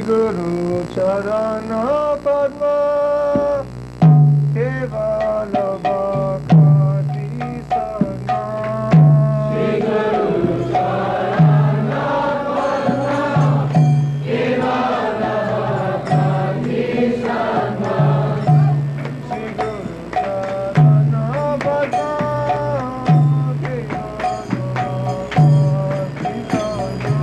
Guru Charana Padma Kevala Bhakti Sarna Shri Guru Charana Padma Kevala Bhakti Sarna Shri Guru Charana Padma Kevala Bhakti Sarna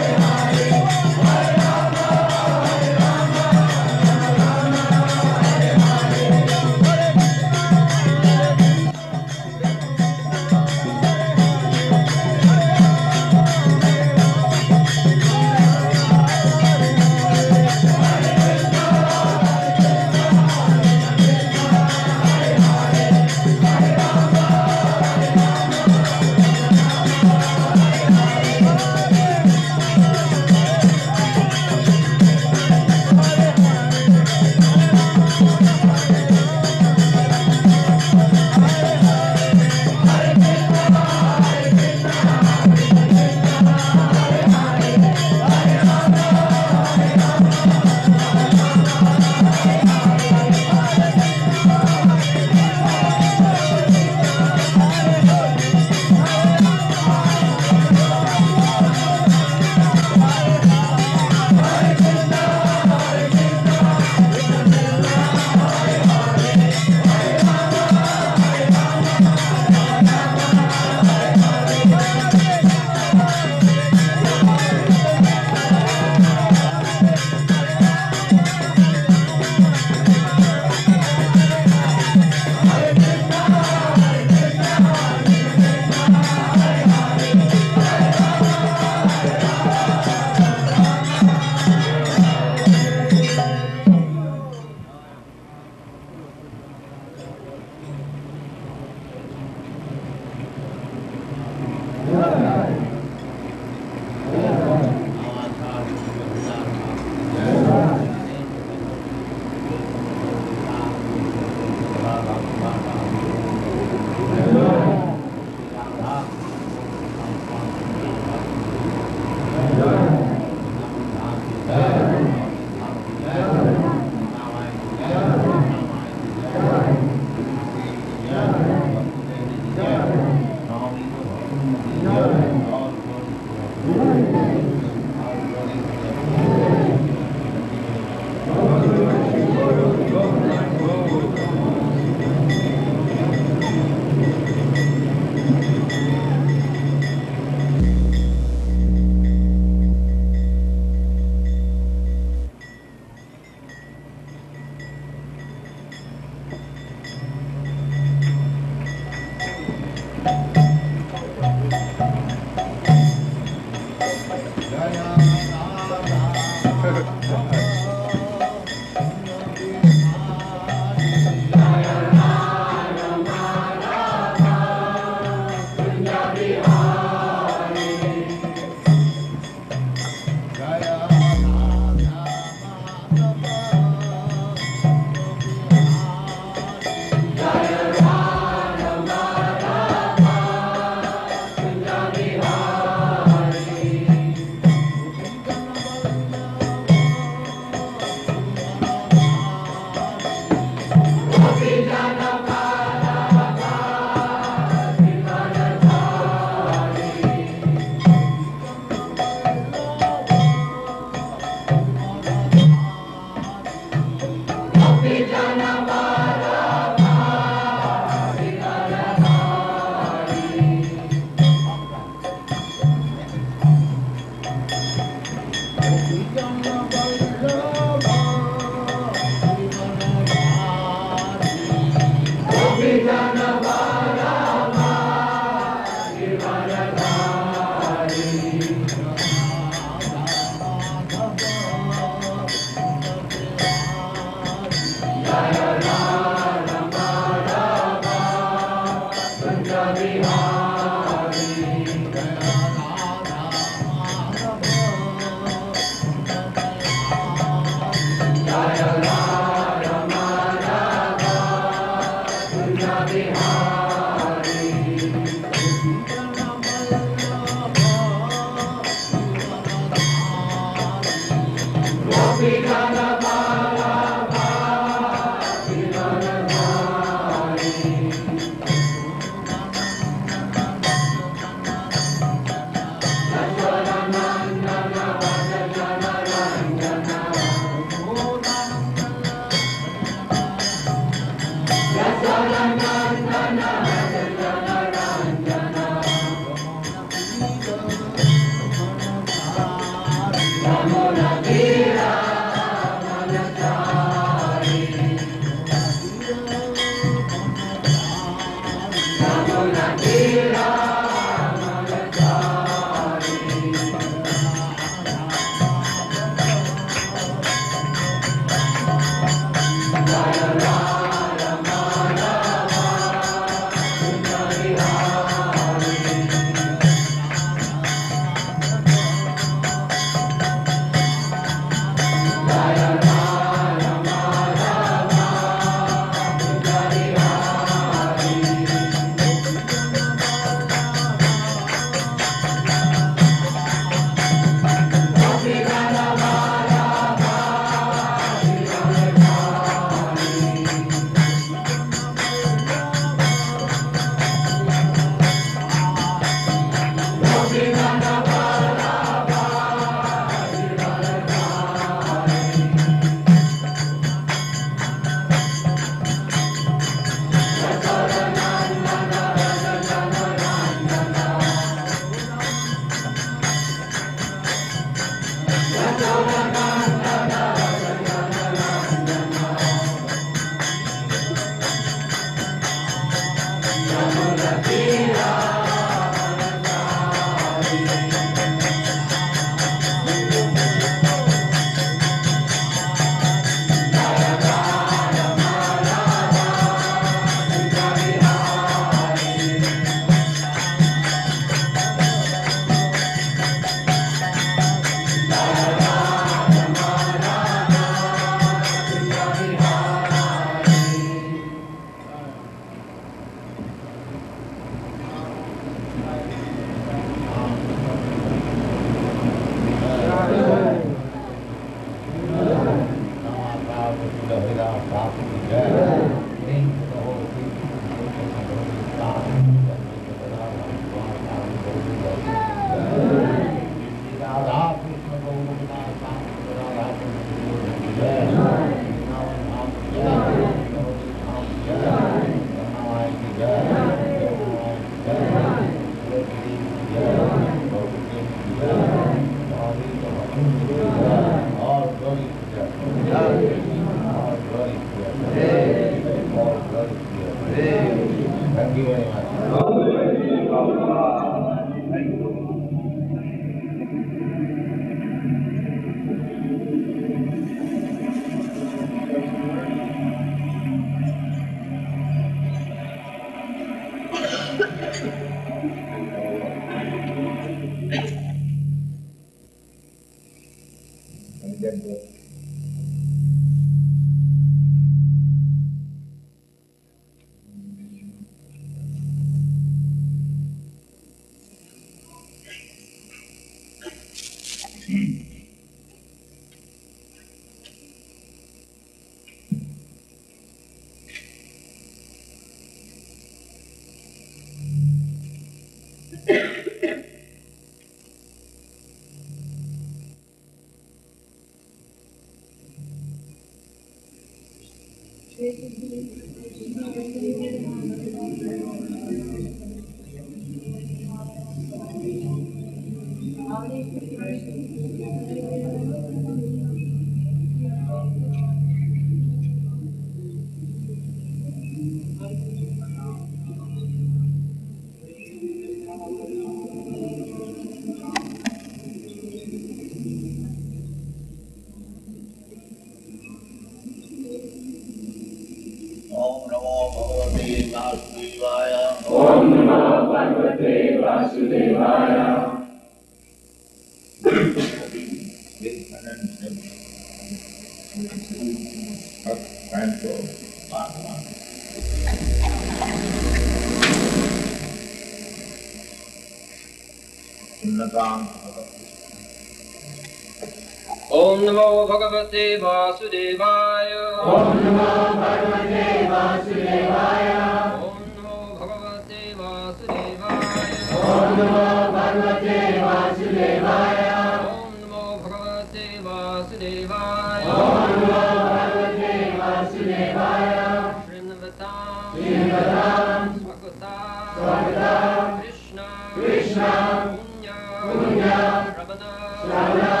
Om Namo Bhagavate Vasudevaya. Om Namo Bhagavate Vasudevaya. Om Namo Bhagavate Vasudevaya. Om Namo Bhagavate Vasudevaya. Om Namo Bhagavate Vasudevaya. Om Namo Bhagavate Vasudevaya. Srinavatam. Srinavatam. Swagatam. Swagatam. Krishna. Krishna. Punya. Punya. Sravana. Sravana.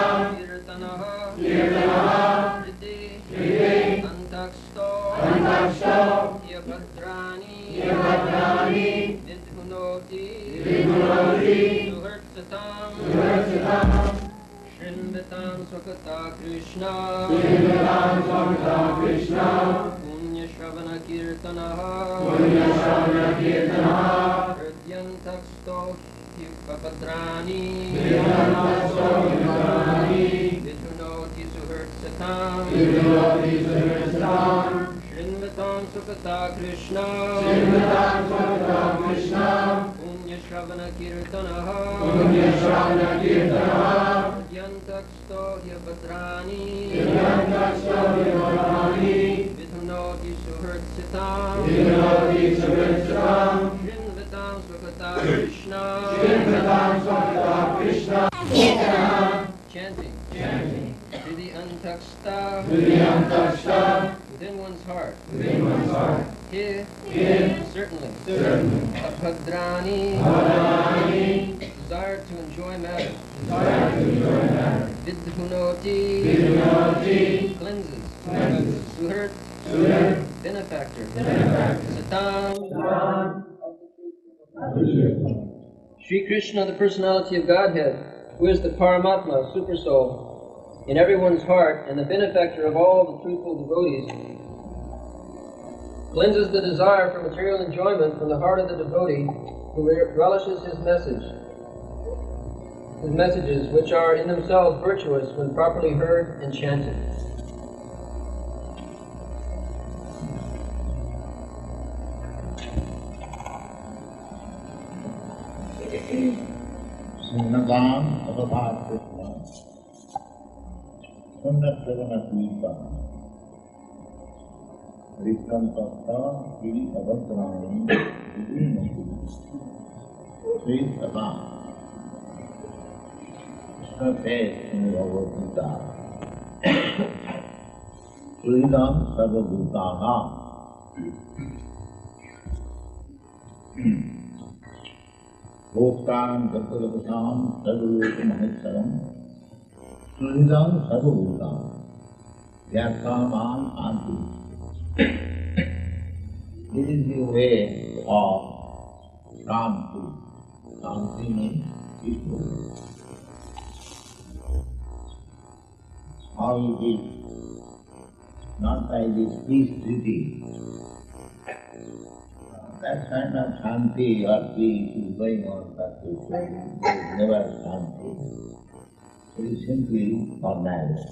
Kirtanaha, Riddhi, Antaksto, Yapadrani, Vidhunoti, Suhartsatam, Shrinvatam Swakata Krishna, Punya Shravana Kirtanaha, Hridyantaksto, Yapadrani, Vidhunoti Suhartsatam, Shrinvatam Swakata Krishna, Punya Shravana Kirtanaha, Hridyantaksto Yapadrani, Vidhunoti Suhartsatam, Shrinvatam Swakata Krishna, Chanting. Hridhi Antaksta, within one's heart. Here, certainly. Abhadrani, desire to enjoy matter. Vidhunoti, cleanses. Suhrt, benefactor. Satam, Sri Krishna, the personality of Godhead, who is the Paramatma, Supersoul, in everyone's heart and the benefactor of all the truthful devotees, cleanses the desire for material enjoyment from the heart of the devotee who relishes his messages, which are in themselves virtuous when properly heard and chanted. Sunnatan Abhadrata Sunnatavanatvita Rikantata Kiri Abhadrani Sri Sata Krishna says in the Bhagavad Gita Suridam Sarvabhutana Bhoktan Gattavatasam Sarvaveta Maheshwaram Suridam Sarvabhutam Vyatsaman Anti. This is the way of Shanti. Shanti means peaceful. How it is, not by this peace treaty. That kind of shanti or peace is going on, but there is never shanti. It is simply formality.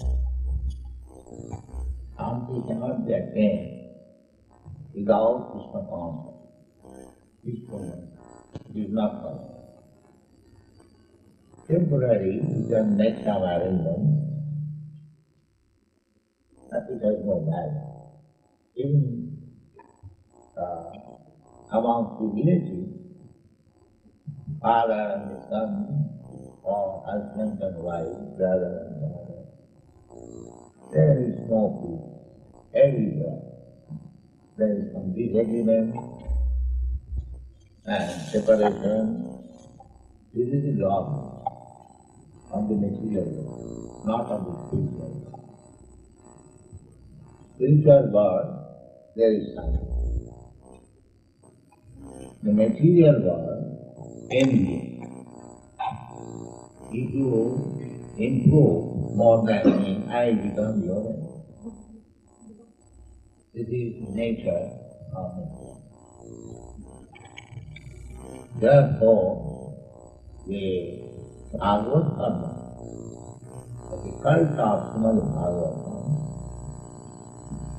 Shanti cannot be attained without Krishna consciousness. Peacefulness is not possible. Temporary, which are next of arrangement, that it has no value. Even among the villages, father and son, or husband and wife, brother and mother, there is no peace everywhere. There is some disagreement and separation. This is the law of the material world, not of the spiritual world. Spiritual world, there is something. The material world, envy. If you improve more than me, I become your enemy. This is nature of nature. Therefore, the Bhagavad the cult of Srimad Bhagavatam,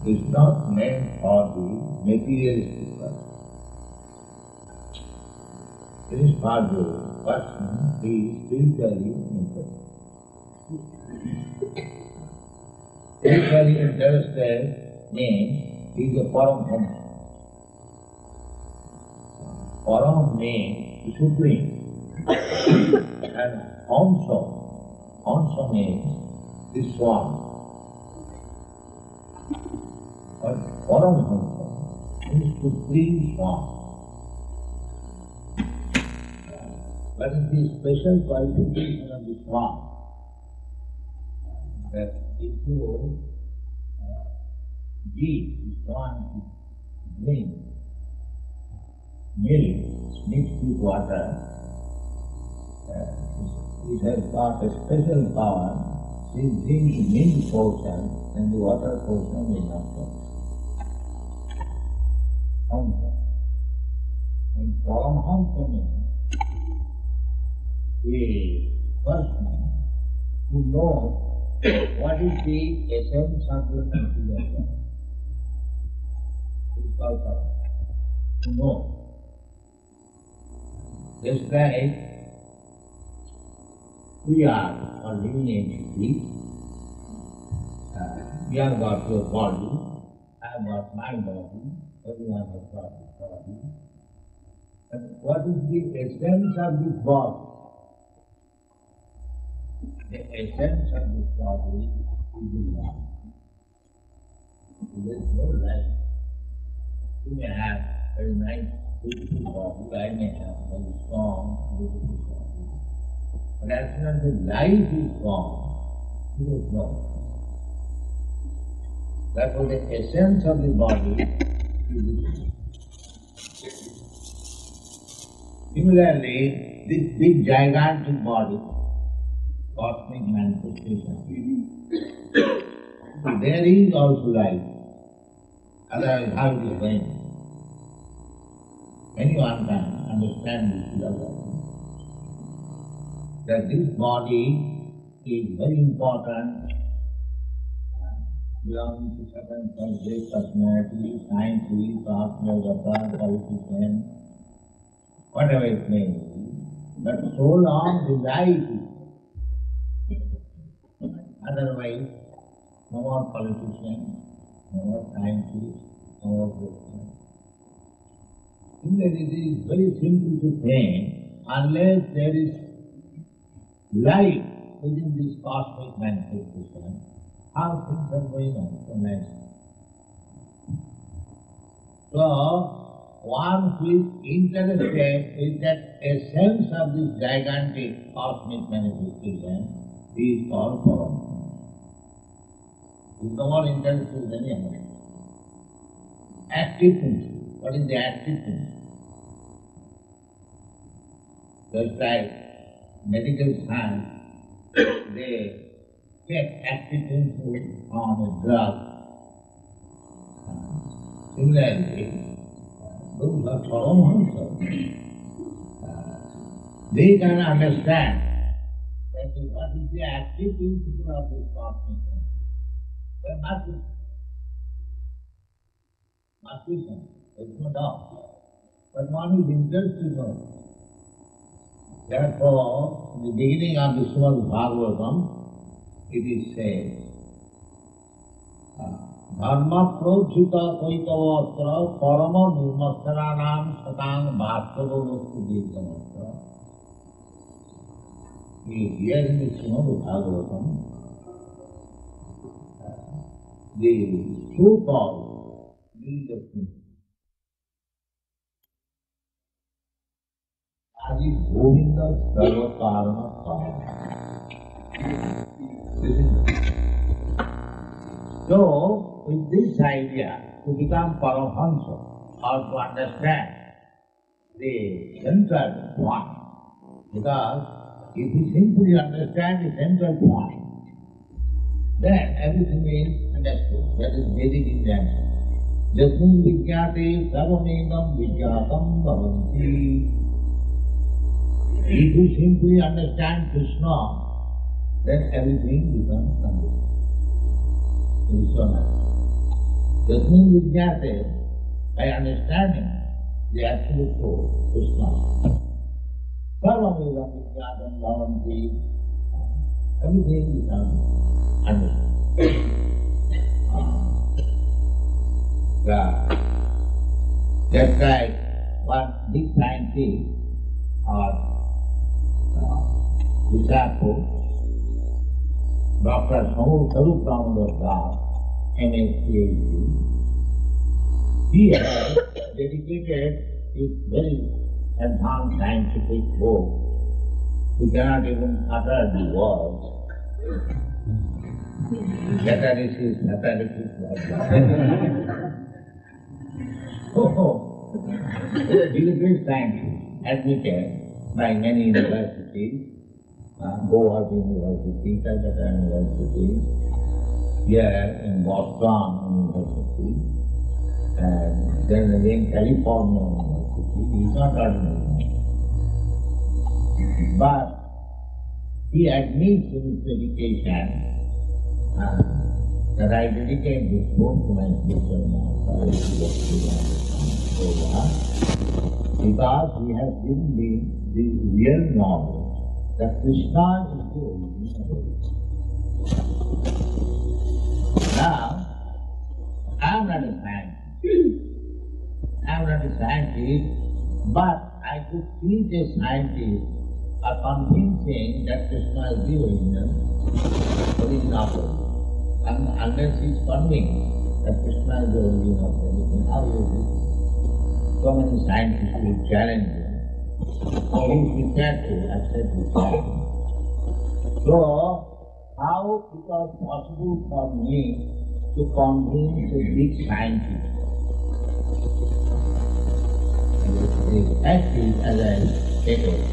is not meant for the materialistic person. It is for the person who is spiritually interested. Spiritually interested means he is a Paramhamsa. Param means the supreme. And Hamsa means the SWAMI. But Paramhamsa means supreme SWAMI. What is the special qualification of the SWAMI? That if you give the SWAMI drink, milk mixed with water, it has got a special power. She drinks the milk portion and the water portion will not come. Hamsa. And Paramhamsa means the person who knows what is the essence of the material world. It is called Paramhamsa. To know. Just like we are living entities, you have got your body, I have got my body, everyone has got his body. But what is the essence of this body? The essence of this body is the life. There is no life. You may have very nice, beautiful body, I may have very strong, beautiful body. But as soon as the life is gone, you don't know. Therefore the essence of the body is the life. Similarly, this big gigantic body, cosmic manifestation, there is also life. Otherwise, how it is going? Anyone can understand this philosophy. That this body is very important, belonging to certain great personality, scientist, developer, politician, whatever it may be. But so long the life is. Otherwise, no more politician, no more scientist, no more person. Similarly, it is very simple to think, unless there is life within this cosmic manifestation, how things are going on so nicely. So, one who is interested in that essence of this gigantic cosmic manifestation is called Paramhamsa. He is no more interested than anyone. Active principle. What is the active principle? Just like medical science, they get acceptance on a drug. Similarly, those are Paramahansa. They can understand that what is the active principle of this consciousness. There must be some, there's no doubt. But one is interested to know. Therefore, in the beginning of the Srimad Bhagavatam, it is said, Dharma prodhita kaitavatra parama nirmastaranam satang bhastava vastu. Here in the Srimad Bhagavatam, the so-called leadership Adi Govinda Sarva Karma Karma. So, with this idea, to become Paramahansa, or to understand the central point, because if you simply understand the central point, then everything is understood. That is Vedic intention. Jasmin vijnate sarvamekam vijnatam bhavanti. If you simply understand Krishna, then everything becomes understood. Krishna. Jasmin vijnate, by understanding the absolute soul, Krishna. Sarvamekam vijnatam bhavanti. Everything becomes understood. Just like one big scientist or disciple, Dr. Sarup Damodar, MSc, he has dedicated his very advanced scientific work. We cannot even utter the words. Catalysis. He is a great scientist, admitted by many universities, Goa University, Calcutta University, here in Boston University, and then again California University. He is not ordinary. But he admits in his dedication that I dedicate this book to my future master, because he has given me the real knowledge that Krishna is the origin of everything. Now, I am not a scientist, but I could teach a scientist a convincing that Krishna is the origin of everything. Unless he is convinced that Krishna is the origin of everything, how is it? So many scientists will challenge him. So he is prepared to accept the challenge. So, how it was possible for me to convince a big scientist? The fact is, as I stated,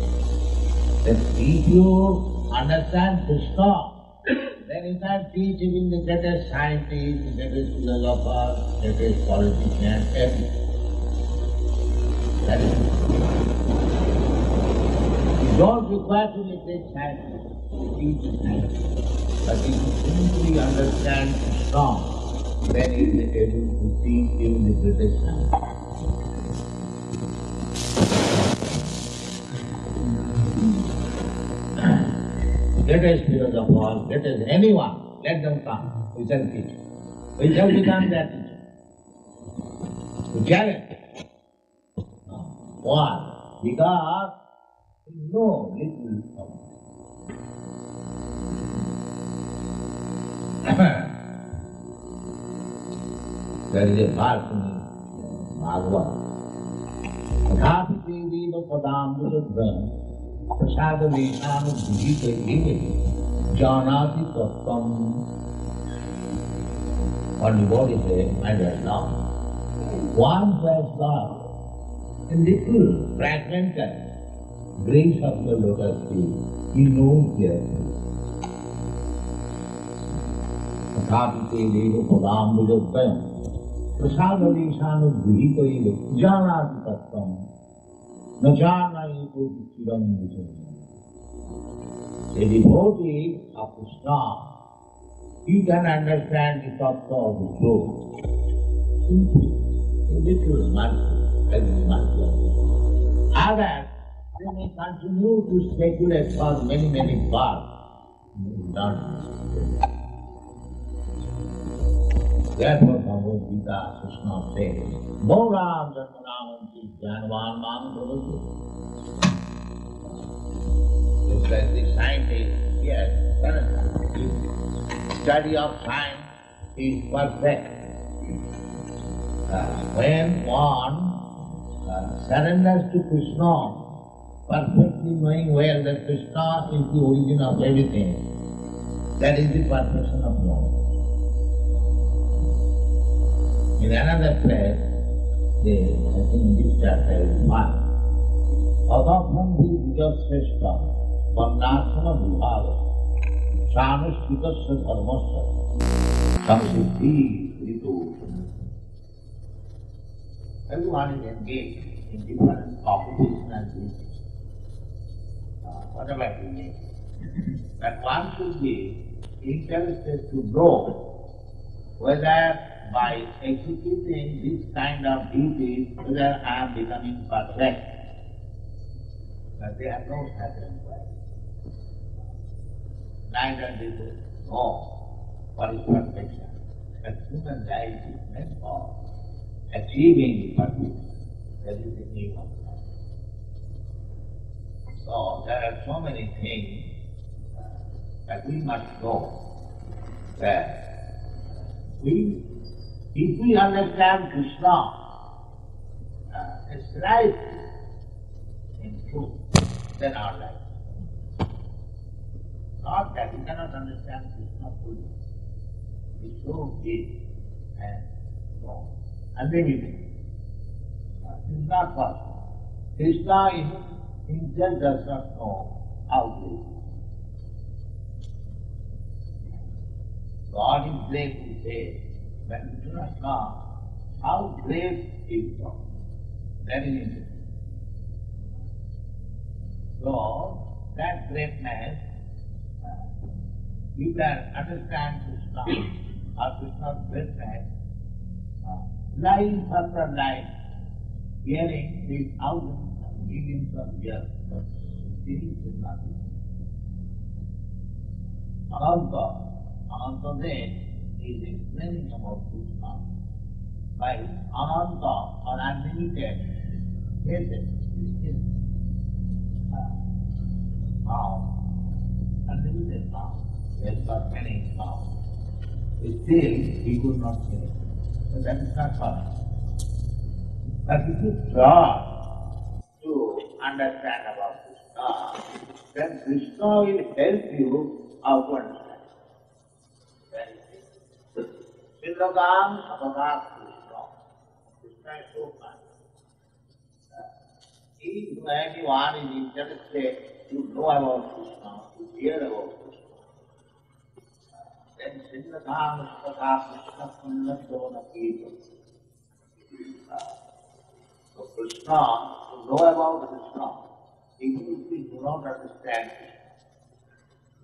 that if you understand Krishna, then you can teach even the greatest scientist, the greatest philosopher, the greatest politician, everything. That is it. You don't require to be a great scientist to teach a scientist. But if you simply understand Krishna, then you will be able to teach even the greatest scientist. Greatest philosopher, greatest anyone, let them come. We shall teach. We shall become their teacher. We challenge. Why? Because we know little there is a verse in Bhagavad. Tathati Veda Padambuddha Prasada Vishanu Bhujita Giri Janati Tattvam. Only what is a matter now? One has got a little fragmented grace of the lotus feet. He knows their truth. Tathate deva padam vijayam prasadadeshanu grihito janati tattvam nachana eko chiram vijayam. A devotee of Krishna, he can understand the tattva of the truth simply, a little mercy, very mercy. Others, they may continue to speculate for many, many births. Therefore, Bhagavad Gita, Krishna says, Bhauram Janmanavanti Jnanavan Mam Bhavati. Just as the scientist, yes, the study of science is perfect. When one surrenders to Krishna, perfectly knowing well that Krishna is the origin of everything, that is the perfection of knowledge. In another place, I think this chapter is one. Adabhandhi vijasreshta varnasana vibhava sanushkitasya dharmasya samsiddhi rito. Everyone is engaged in different occupational duties, whatever it may be. But one should be interested to know whether by executing this kind of duties, whether I am becoming perfect. But they have no certain way. Neither do they know what is perfection. But human life is meant for achieving perfection. That is the aim of life. So there are so many things that we must know that if we understand Krishna as right in truth, then our life. Not that we cannot understand Krishna fully. It is so big and so unlimited. It is not possible. Krishna himself does not know how to live. God is great, he says. But we do not know how great is God. That is interesting. So, that greatness, you can understand Krishna or Krishna's greatness, life after life, hearing these thousands and millions of years, but still is not Ananta then is explaining about Krishna by Ananta or unlimited faces. Unlimited now. Yes, but many now. Still, he could not say it. So that is not possible. But if you try to understand about Krishna, then Krishna will help you how to understand. Sindhagam Abhagam Krishna. Krishna is so kind. If anyone is interested to know about Krishna, to hear about Krishna, then Sindhagam Abhagam Krishna Punnadona Kirtan. So Krishna, to know about Krishna, even if we do not understand Krishna,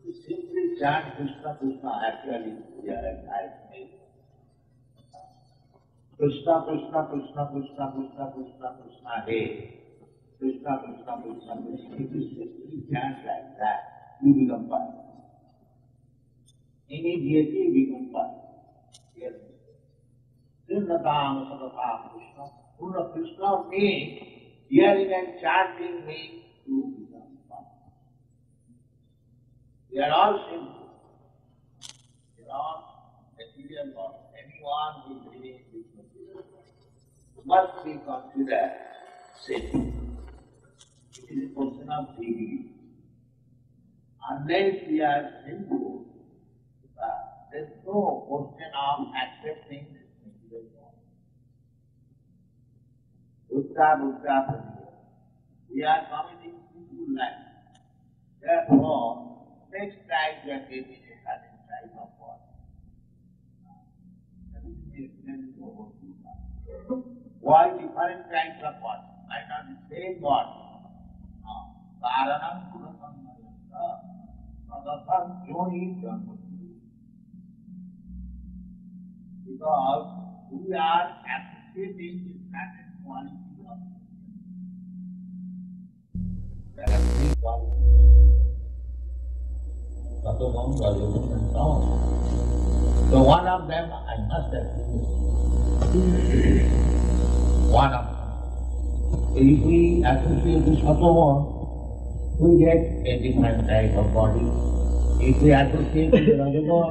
we simply chant Krishna Krishna, actually we are at night. Krishna, Krishna, Krishna, Krishna, Krishna, Krishna, Krishna, Hey. Krishna, Krishna, Krishna, Krishna. If you simply chant like that, you become perfect. Immediately you become perfect. Yes. Sindhagam Sadakam Krishna. Pura Krishna means hearing and chanting means to become perfect. They are all simple. They are all material bodies. Anyone who is living this material must be considered sin. It is a question of degree. Unless we are sinful, there is no question of accepting this material body. Buddha, Buddha, we are committing sin. beautiful life. Therefore, next time you are getting a certain type of body. Why different kinds of body? Why not the same body? Karanam Gunasammayasa Sadasam Yoni Brahmati. Because we are appreciating the certain quality of there are three qualities. Sattvam, Rajogam and Tamam. So one of them I must appreciate. One of them. If we associate with Sattvam, we get a different type of body. If we associate with Rajogam,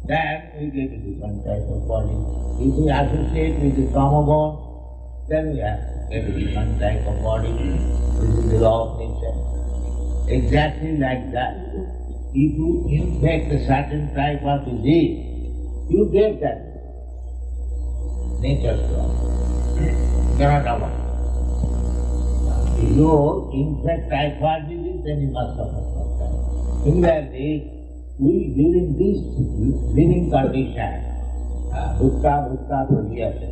then we get a different type of body. If we associate with the Tamagam, then we get a different type of body. This is the law of nature. Exactly like that. If you infect a certain type of disease, you get that. Nature's law. Cannot avoid. If you infect typhoid disease, then you must suffer from that. Similarly, we during this living condition, Bhakta Pradhyasa,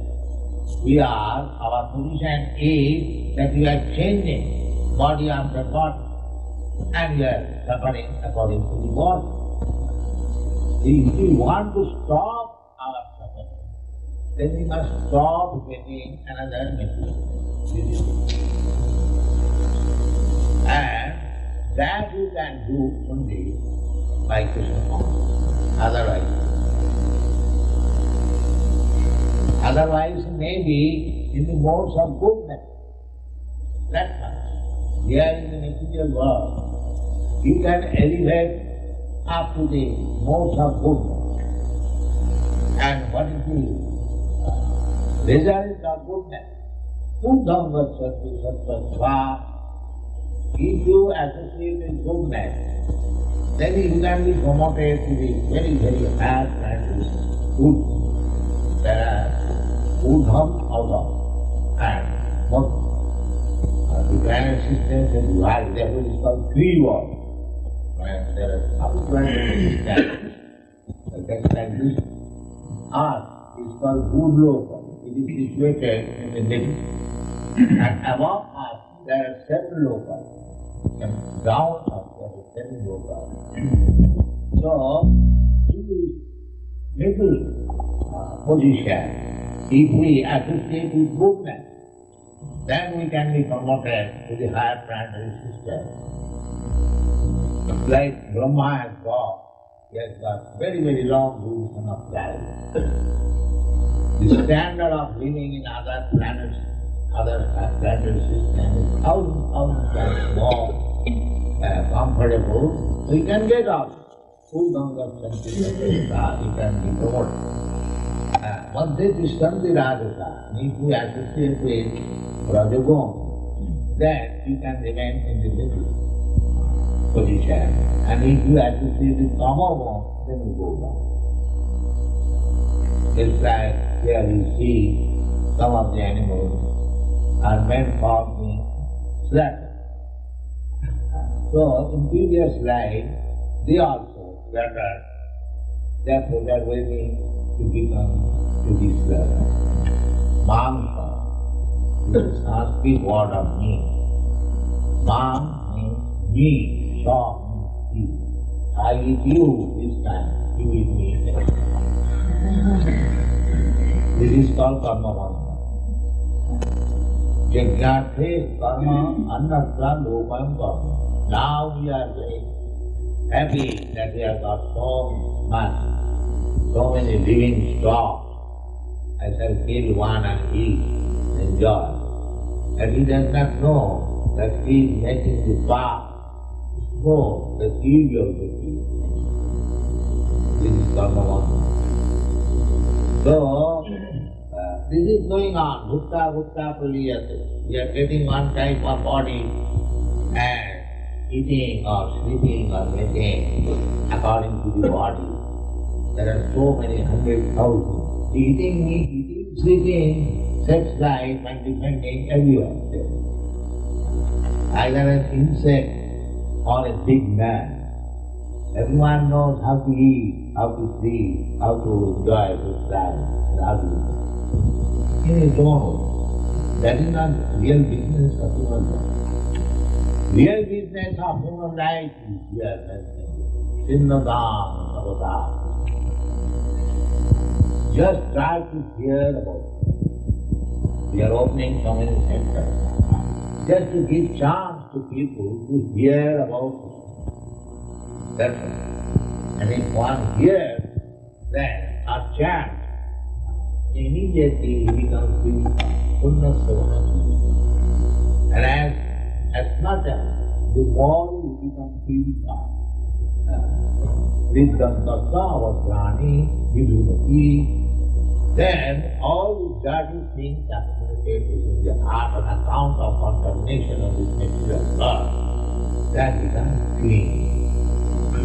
our position is that we are changing body after body and we are suffering according to the body. If we want to stop our suffering, then we must stop getting another material. And that you can do only by Krishna consciousness. Otherwise maybe in the modes of goodness. That's much. Here in the material world, you can elevate up to the modes of goodness. And what is the result of goodness? Buddham Vatsati Sattva Sva. If you associate with goodness, then you can be promoted to the very, very high and good. There are Buddham, Audham, and Mokha. The planet systems is wide, therefore it is called three worlds. When there are some planetary systems, just like this, Earth is called Bhudloka. It is situated in the middle. And above Earth there are seven lokas. And down Earth there are seven lokas. So, in this middle position, if we associate with goodness, then we can be promoted to the higher planetary system. Like Brahma has got, he has got very, very long duration of life. The standard of living in other planets, other planetary systems is thousand times more comfortable. So you can get out. Full number of centuries, you can be promoted. Madhya Tishtanti Rajasa, if we associate with Rajogam, then you can remain in the middle position. And if you associate with Tamagam, then you go down. Just like here you see some of the animals are meant for being slaughtered. So in previous life, they also slaughtered. Therefore they are waiting to become to be slaughtered. Mamsa is the Sanskrit word of meat. Mam means meat, shaw means eat. I eat you this time, you eat me. This is called karma mamsa. Jagnathe karma annatra lokam karma. Now we are very happy that we have got so much, so many living stocks. I shall kill one and eat, enjoy. And he does not know that he is making the path to know the evil of the people. This is karma mamsa. So, this is going on, bhukta praliyate. We are getting one type of body and eating or sleeping or making according to the body. There are so many 100,000. Eating, sleeping, sex life and depending everywhere. either an insect or a big man. Everyone knows how to eat, how to sleep, how to enjoy his life, and how to in his own way. That is not real business of human life. Real business of human life is here mentioned. Sinnadam Navadam. Just try to hear about it. We are opening so many centers. Just to give chance to people to hear about it. That's all. And if one hears that or chants, immediately he becomes purified. And as much as the more you become purified, Vidantasa Vadrani Vidunati, then all the dirty things accumulated in the heart on account of contamination of this material birth, that becomes clean.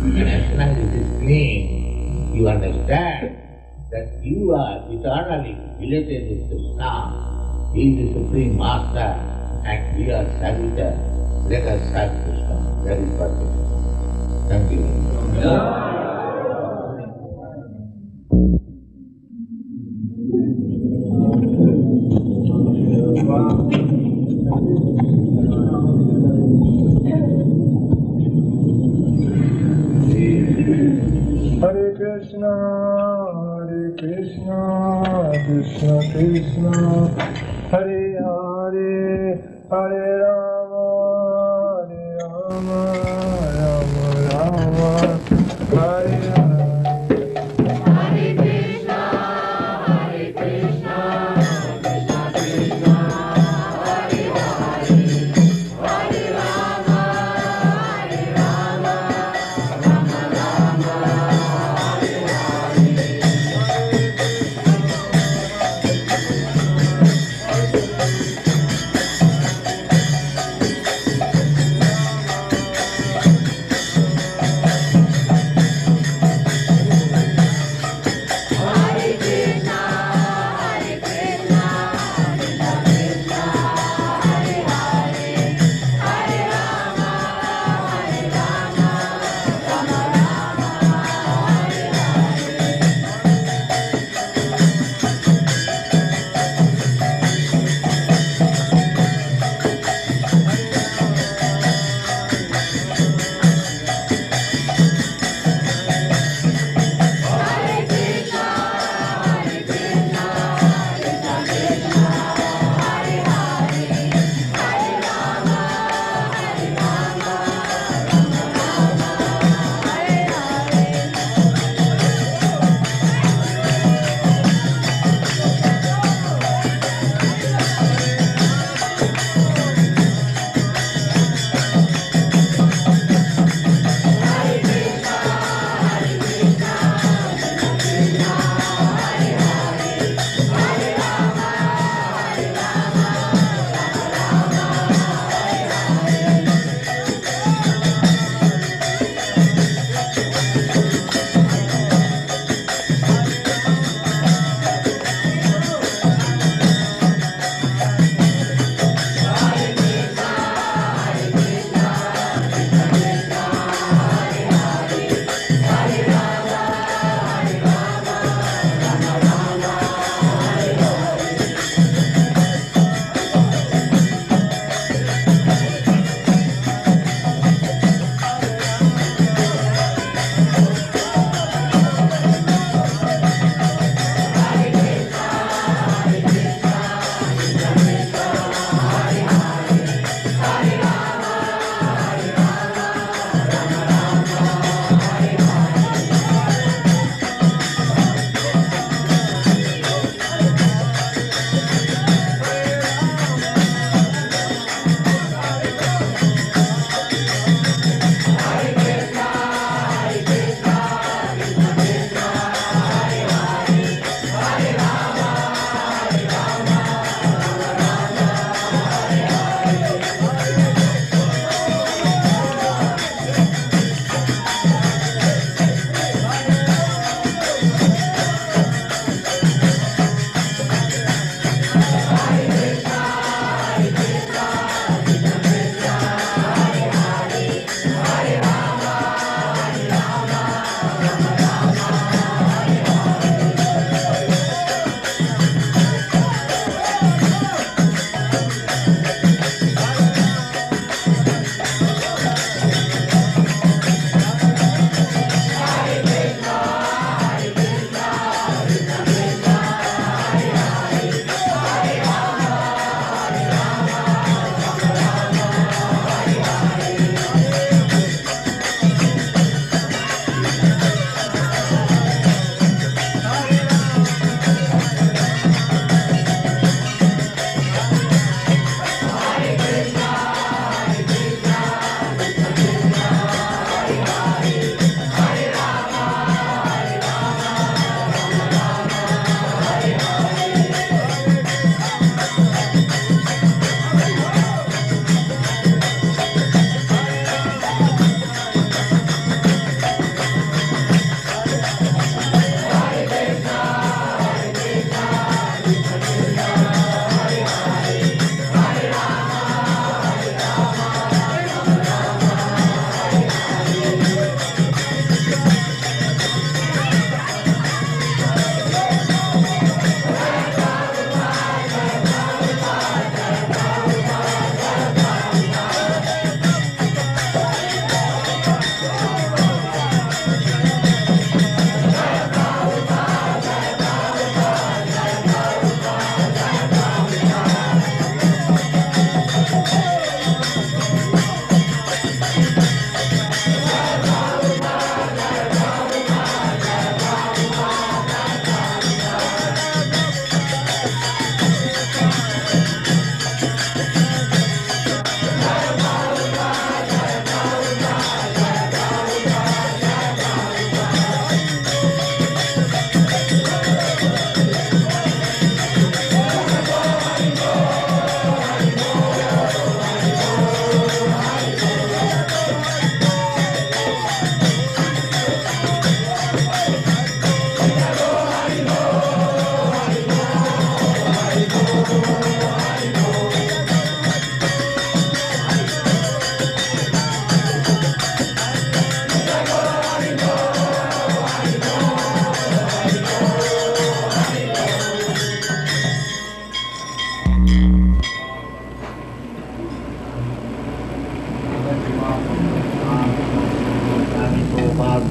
And as soon as it is clean, you understand that you are eternally related with Krishna. He is the Supreme Master and we are servitors. Let us serve Krishna. That is perfect. Thank you. Hare Krishna, Krishna Krishna, Hare Hare, Hare Rama, Rama Rama, Hare Hare.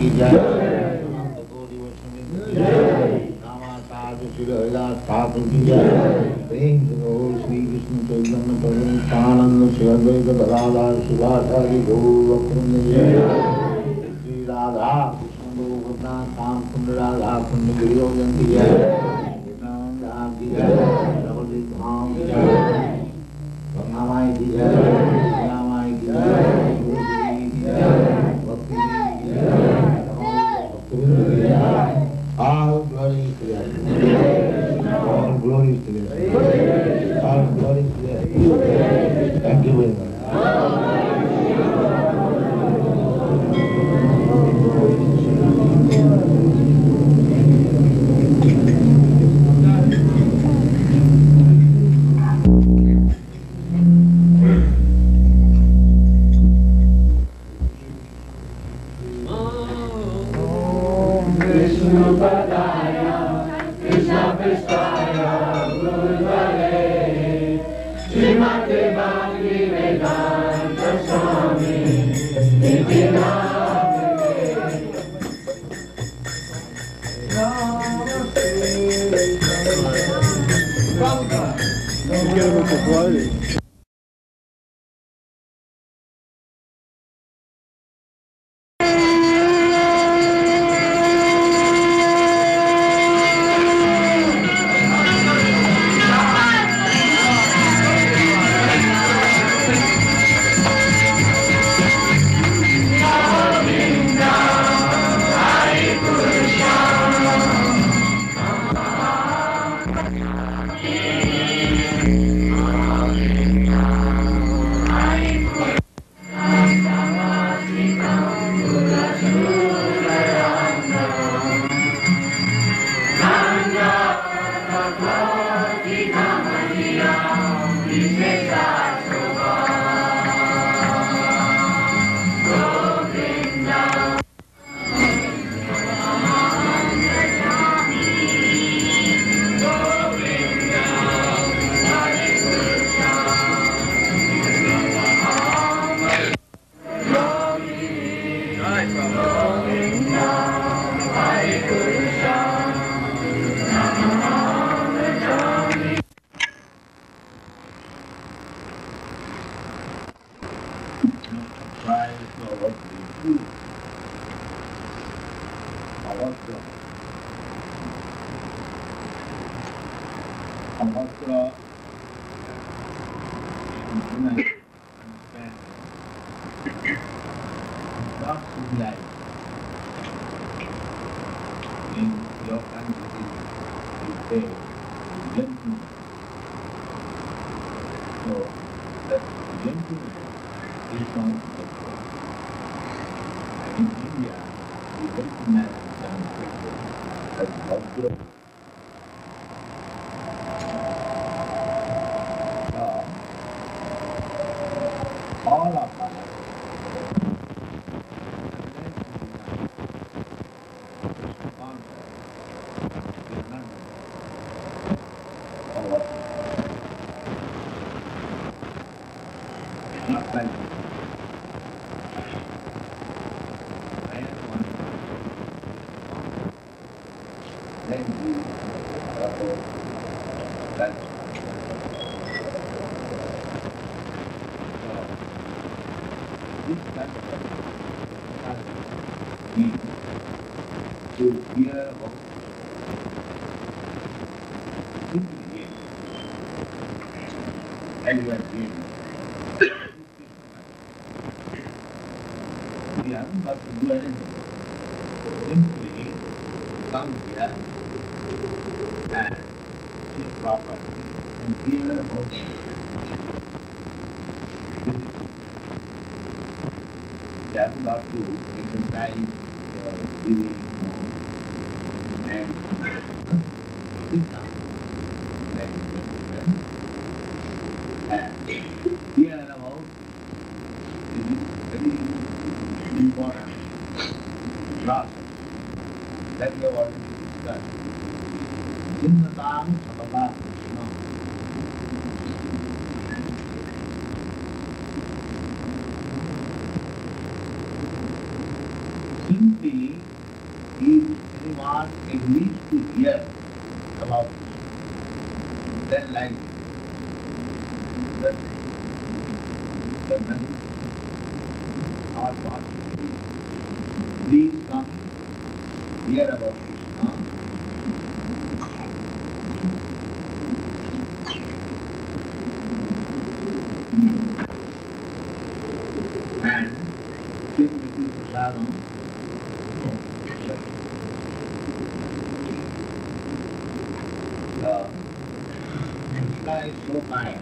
की जय। अनंत कोटि वैष्णव की जय। रामाचार्य श्री हरिदास ठाकुर की जय। प्रेम से बोलो श्री कृष्ण चैतन्य प्रभु नित्यानंद श्री अद्वैत गदाधर शिवाचार्य गौरवृंद जय। श्री राधा कृष्ण गोवर्धन श्याम कुंड राधा कुंड गिरियोजन की जय। वृंदावन धाम की जय। नवद्वीप धाम की जय। गंगा माई की जय। गंगा माई की जय। गुरु जी की जय। भक्ति जी की जय। भक्तवृंद की जय। All glory to God. All glory to God. All glory to God. Thank you very much. simply if anyone agrees to hear about this, then like that, then our God, please come hear about Krishna. And take little prasadam. Krishna is so kind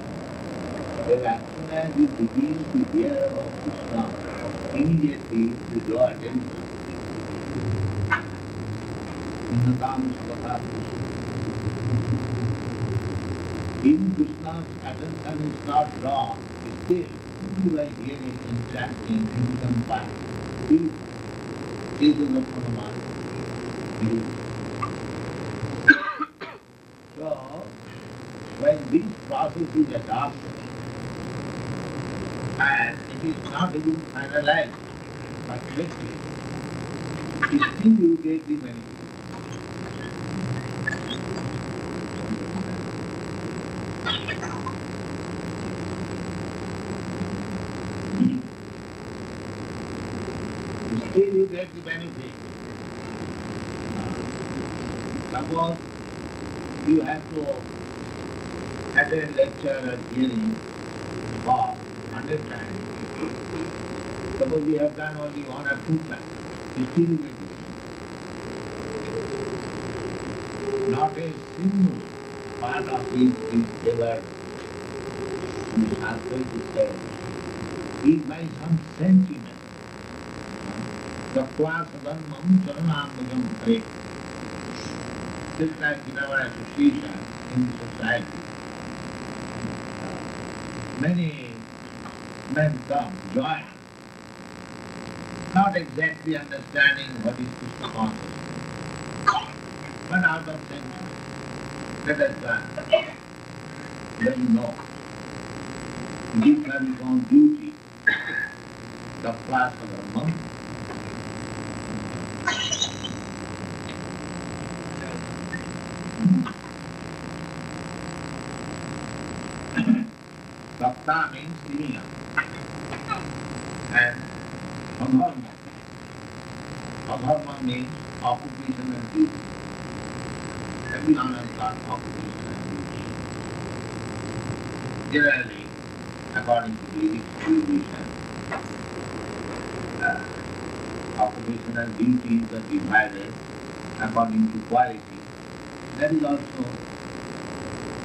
that as soon as you begin to hear about Krishna, immediately you draw attention. Innatam Savatha. Even Krishna's attention is not drawn, still, only by hearing and chanting, you become fine. This is the Pranamana. So, when this process is adopted, and it is not even finalized, but quickly, still you get the benefit. Still you get the benefit. Suppose you have to attend lecture or hearing for 100 times. Suppose you have done only 1 or 2 times, you still you get it. Not a single part of it is ever translated is by some sentiment. Tattva sadharmam charanamajam hare. Just like in our association, in the society, many men come, join, not exactly understanding what is Krishna consciousness, but out of sentiment. Let us done. Let you know. These are his own duty. Tattva sadharmam. Bhakta means living up. And adharma. Adharma means occupation and duty. Everyone has got occupation and duty. Generally, according to Vedic tradition, occupation and duties are divided according to quality. That is also,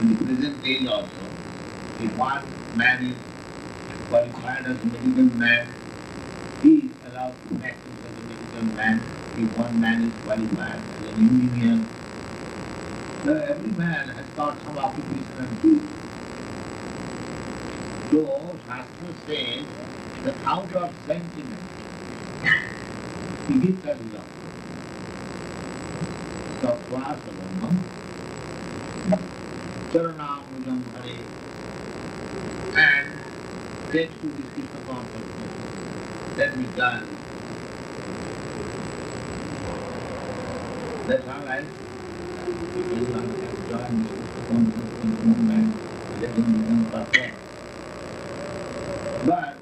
in the present age also, if one man is qualified as a medical man, he is allowed to practice as a medical man. If one man is qualified as an engineer, so every man has got some occupation and duty. So, Shastra says that out of sentiment, he gives a result. Tattva sadharmam charanamujam hare, and gets to this Krishna consciousness. That means done. That's all right. If you want to join this Krishna consciousness movement, let him become perfect. But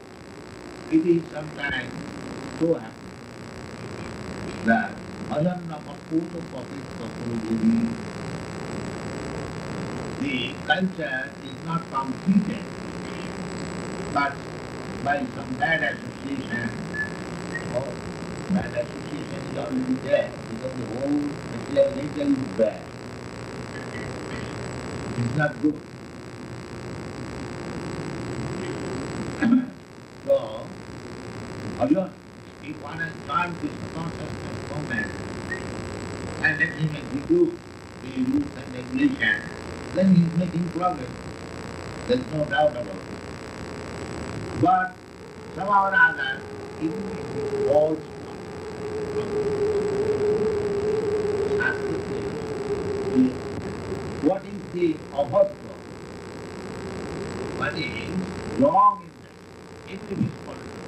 it is sometimes so happens that ajanna pakuta papita purugiri, the culture is not completed, but by some bad association, or bad association is already there, because the whole material nature is bad. It's not good. So, again, if one has joined Krishna consciousness movement and let him execute the rules and regulation, then he is making progress. There is no doubt about it. But somehow or other, it falls what is the abhatva? What is wrong in that? Everything is possible.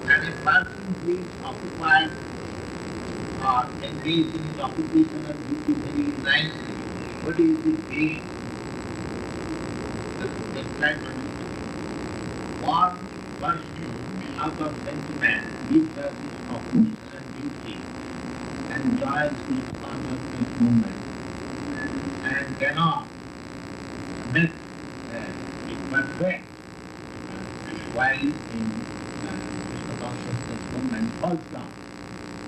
And person who is occupied or engaged in his occupational duty very nicely, what is the gain? The entitlement. One person out of sentiment gives us his occupational duty, enjoys his consciousness movement, and cannot make it perfect while in the consciousness movement falls down.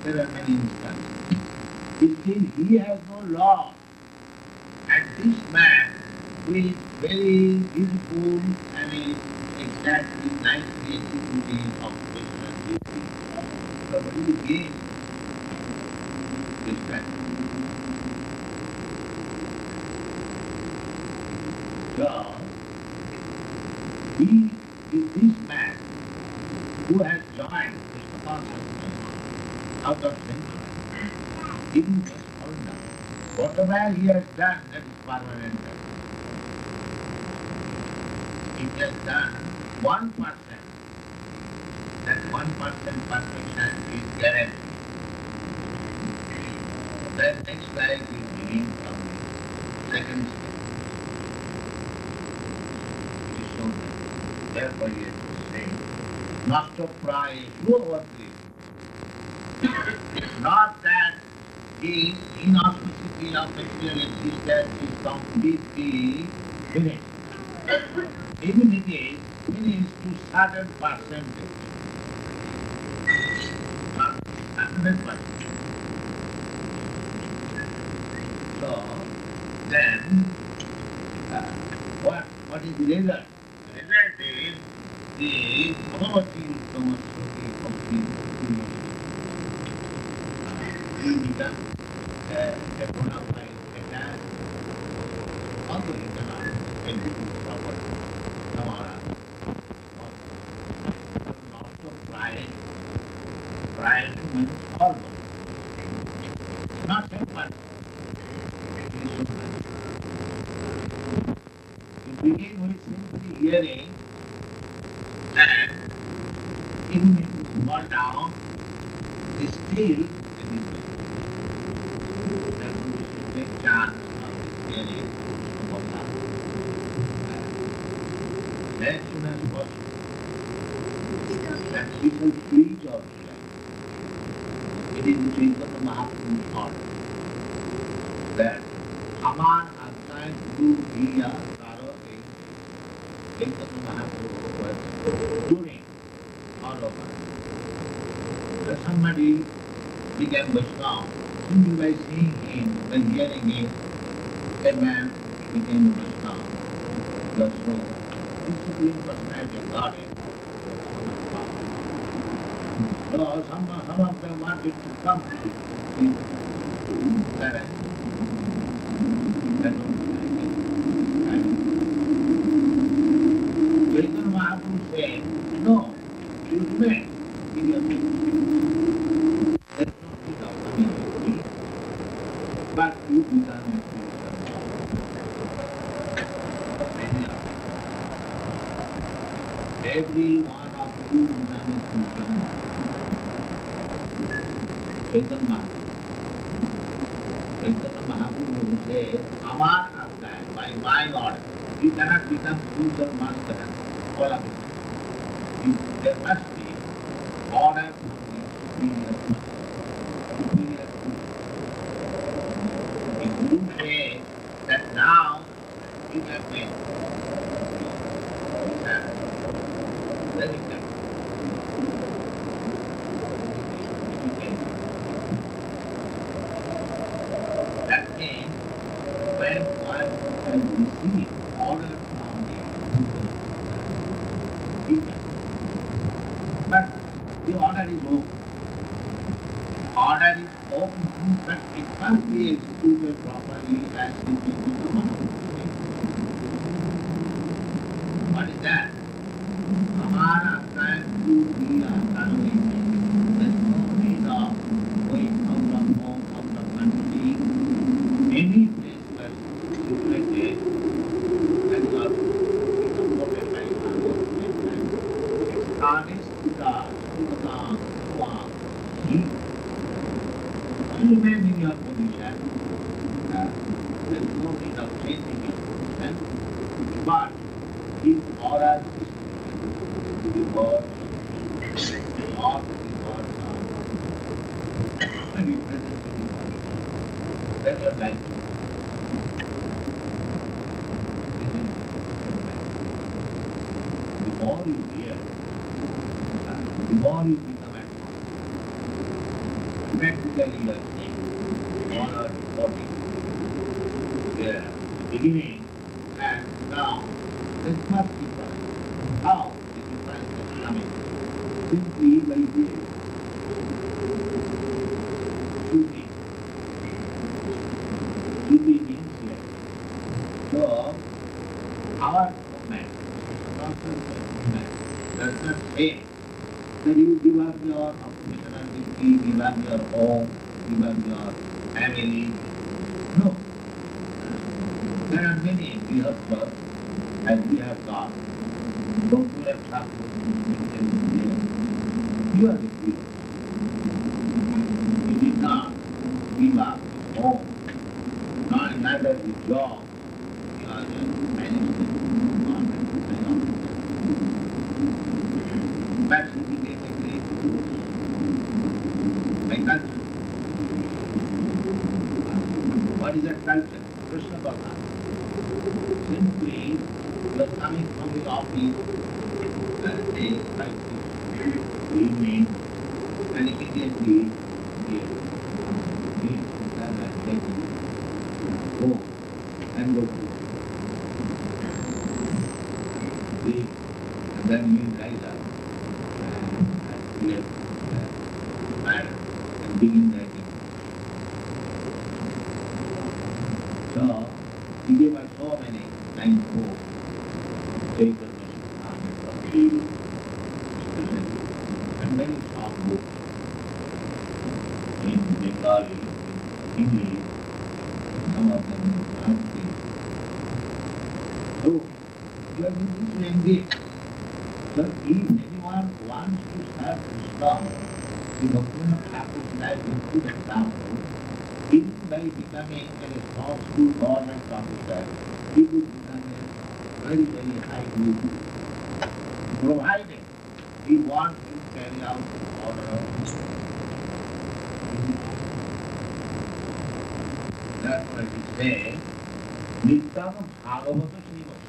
There are many instances. It means he has no law. And this man, who is very beautiful and is exactly nicely executing occupational duty, so what do you gain? This man. So, this man who has joined Krishna consciousness out of sensuality, he will just fall down. Whatever he has done, that is permanent. He has done 1%, that 1% perfection is guaranteed. That next life is beginning from the second stage. It is shown that. Therefore he has to say, Master Prai, Shuvavati. Not that the inauspicity of material existence is completely finished. Even it is finished to certain percentage. Not 100%. So, then, what is the result? The result is the Bhagavati Uttamashruti complete. He becomes a bona fide attached, although he cannot execute properly. Samara, also pride means almost. Not simple. You begin with simply hearing, and even if you fall down, still there will be a great chance of hearing from Allah. As soon as possible, that people preach of life. It is the Chaitanya Mahaprabhu's order that Aman Atmai Guru Diya Karo Chaitanya Mahaprabhu was doing all over. Somebody became Vaishnava simply by seeing him, by hearing him, that man became a Vaishnava. That's so disciplined personality of Godhead. So some of them wanted to come to parents. Chaitanya Mahaprabhu said, no, you remain in your place. There's no need of coming with me, but you become a Christian. Every one of you become a Christian. Chaitanya Mahaprabhu said, Amar Avtai, by my order, you cannot become Christian master, all of it. There must be order from the superior master. If you say that now you can make very good. That means when one can receive order from the people, but the order is open. Order is open, but it must be executed properly as it is commanded. What is that? Amara time to be a following. There's no need of going out of home, out of country, any place where situated and you are supported by our honest to God, remain in your position. There is no need of changing your position. But if aura is the word, all the words are representing then your life. The more you hear, the more you become advanced. Practically you are saying, all are reporting there, the beginning and now. There's much difference. How the difference is coming? Simply by this shooting. Shooting means here. So, our movement, movement, does not say that you give up your occupational duty, give up your home, give up your family. No. There are many grihasthas, as we have got. Those who have suffered you are the grihastha. You did not give up your home, neither the job. You are just managing that's basically my culture. What is that culture? Krishna Bhagavan. Simply, you are coming from the office, say, like this, evening, and immediately, here, and take it, go, and go to sleep, and then you rise up, and clear, and begin writing. So, he gave us so many nice books. Take the and many short books in Bengali, in English, some of them in Sanskrit. So, you are doing this. So, if anyone wants to serve Krishna, the Bhaktivinoda Thakur's life is good example. Even by becoming a small school government officer, he would become a very, very high guru. Provided he wants to carry out the order of that's why he says, Nityam Bhagavata Srivas.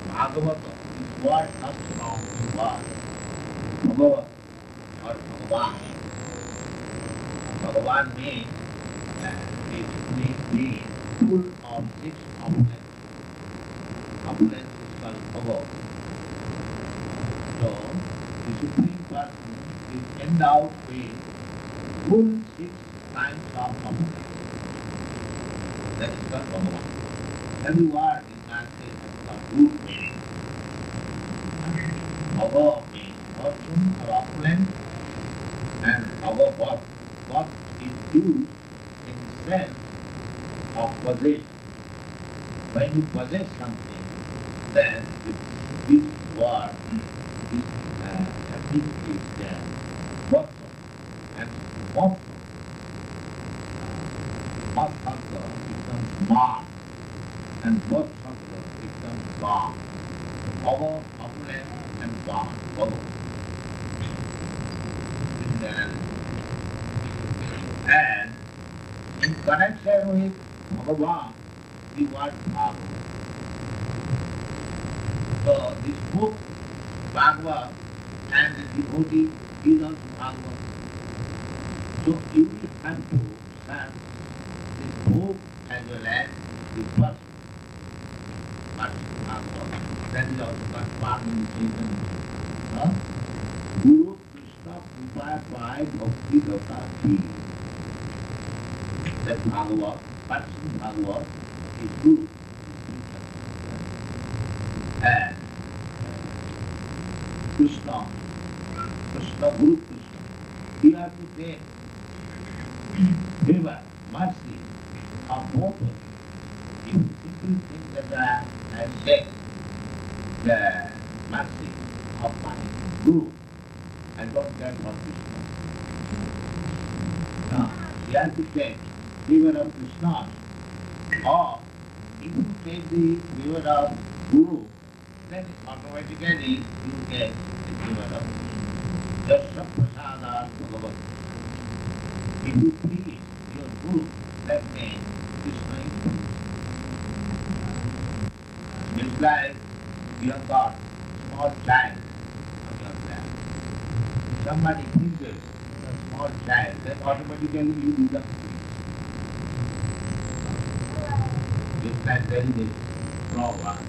Bhagavata is what comes from the word. Bhagavat or Bhagavan. Bhagavan means basically being full of six opulence. Opulence is called Bhagavat. So, the Supreme Person is endowed with full 6 kinds of opulence. That is called Bhagavan. Every word is translated from root meaning. Bhava means fortune or opulence, and Bhagavat, what is used in sense of possession. When you possess something, then this word is there. Vatsa and Vatsa. Vatsa becomes Ma, and Vatsa becomes Ba. Bhava, opulence, and Ba. Bhava. And in connection with Bhagavan, the word Bhagavad. So this book, Bhagavad, and the devotee is also Bhagavad. So you will have to serve this book as well as the person. Bhagavad. That is also called Paramahansa. Guru Krishna Upaya Bhakti Data Ki. That Bhagavad, person Bhagavad is Guru. And Krishna, Guru Krishna, he has to take favor, mercy of both of you. If you simply think that I take the mercy of my Guru, I don't care for Krishna. Now, he you have to take river of Krishna, or if you take the river of Guru, then automatically you get the river of Jasya Prasada Bhagavat. If you please your Guru, that means Krishna is Guru. It's like you have got small child on your lap. Somebody kisses a small child, then automatically you become free. Just like there is a proverb,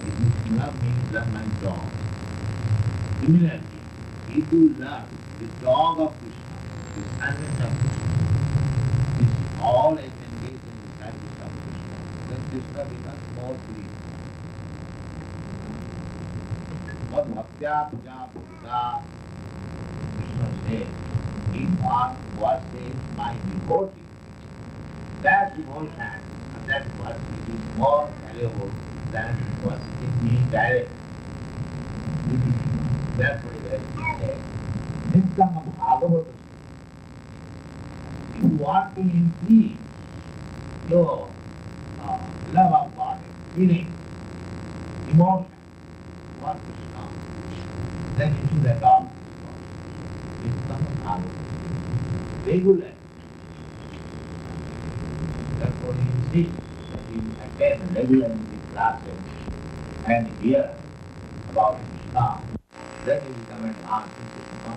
if you love me, love my dog. Similarly, if you love the dog of Krishna, the servant of Krishna, this all is engaged in the service of Krishna, then Krishna becomes more free. But Bhaktya Puja Buddha, Krishna says, if one worships my devotee, that devotion and that worship is more valuable than worshipping me directly. That's what it says. Nityam Bhagavata. If you want to increase your love of God, feeling, emotion, for Krishna, then you should adopt Nityam Bhagavata. Regular. Therefore you see that you attend regularly classes and hear about Krishna, then you become advanced in Krishna.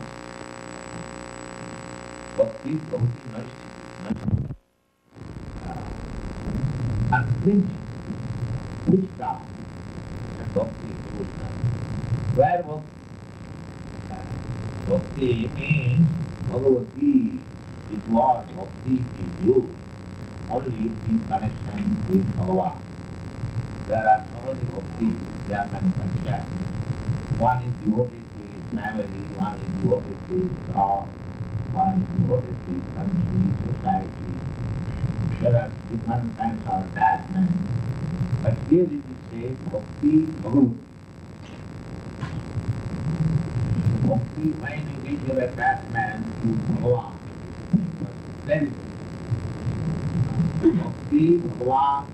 Bhakti, Bhakti, Nashti, unflinching, witchcraft, and Bhakti, devotion. Where Bhakti? Bhakti means Bhagavati is what Bhakti is you. Only in connection with Bhagavan. There are so many bhaktis, they are manufactured. One is devoted to his family, one is devoted to his God, one is devoted to his country, society. There are different kinds of attachment. But here it is said, Bhakti Bhagavan. Bhakti, when you give your attachment to Bhagavan, then Bhakti, Bhagavan,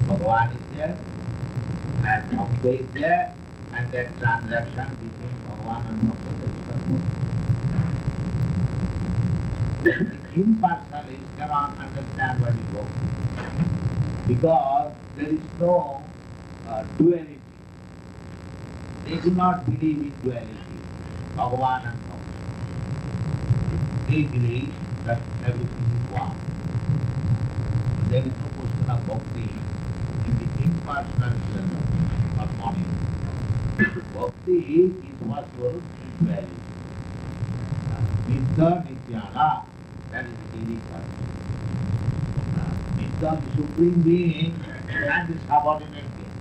Bhagavan is there, and Bhakti is there, and that transaction between Bhagavan and Bhakti is the impersonalists cannot understand what is Bhakti, because there is no duality. They do not believe in duality, Bhagavan and Bhakti. They believe that everything is one. There is no question of Bhakti in the impersonal realm of money. Bhakti is possible in duality. Nitya Nityana, that is the daily practice. Nitya, the Supreme Being, and the subordinate being.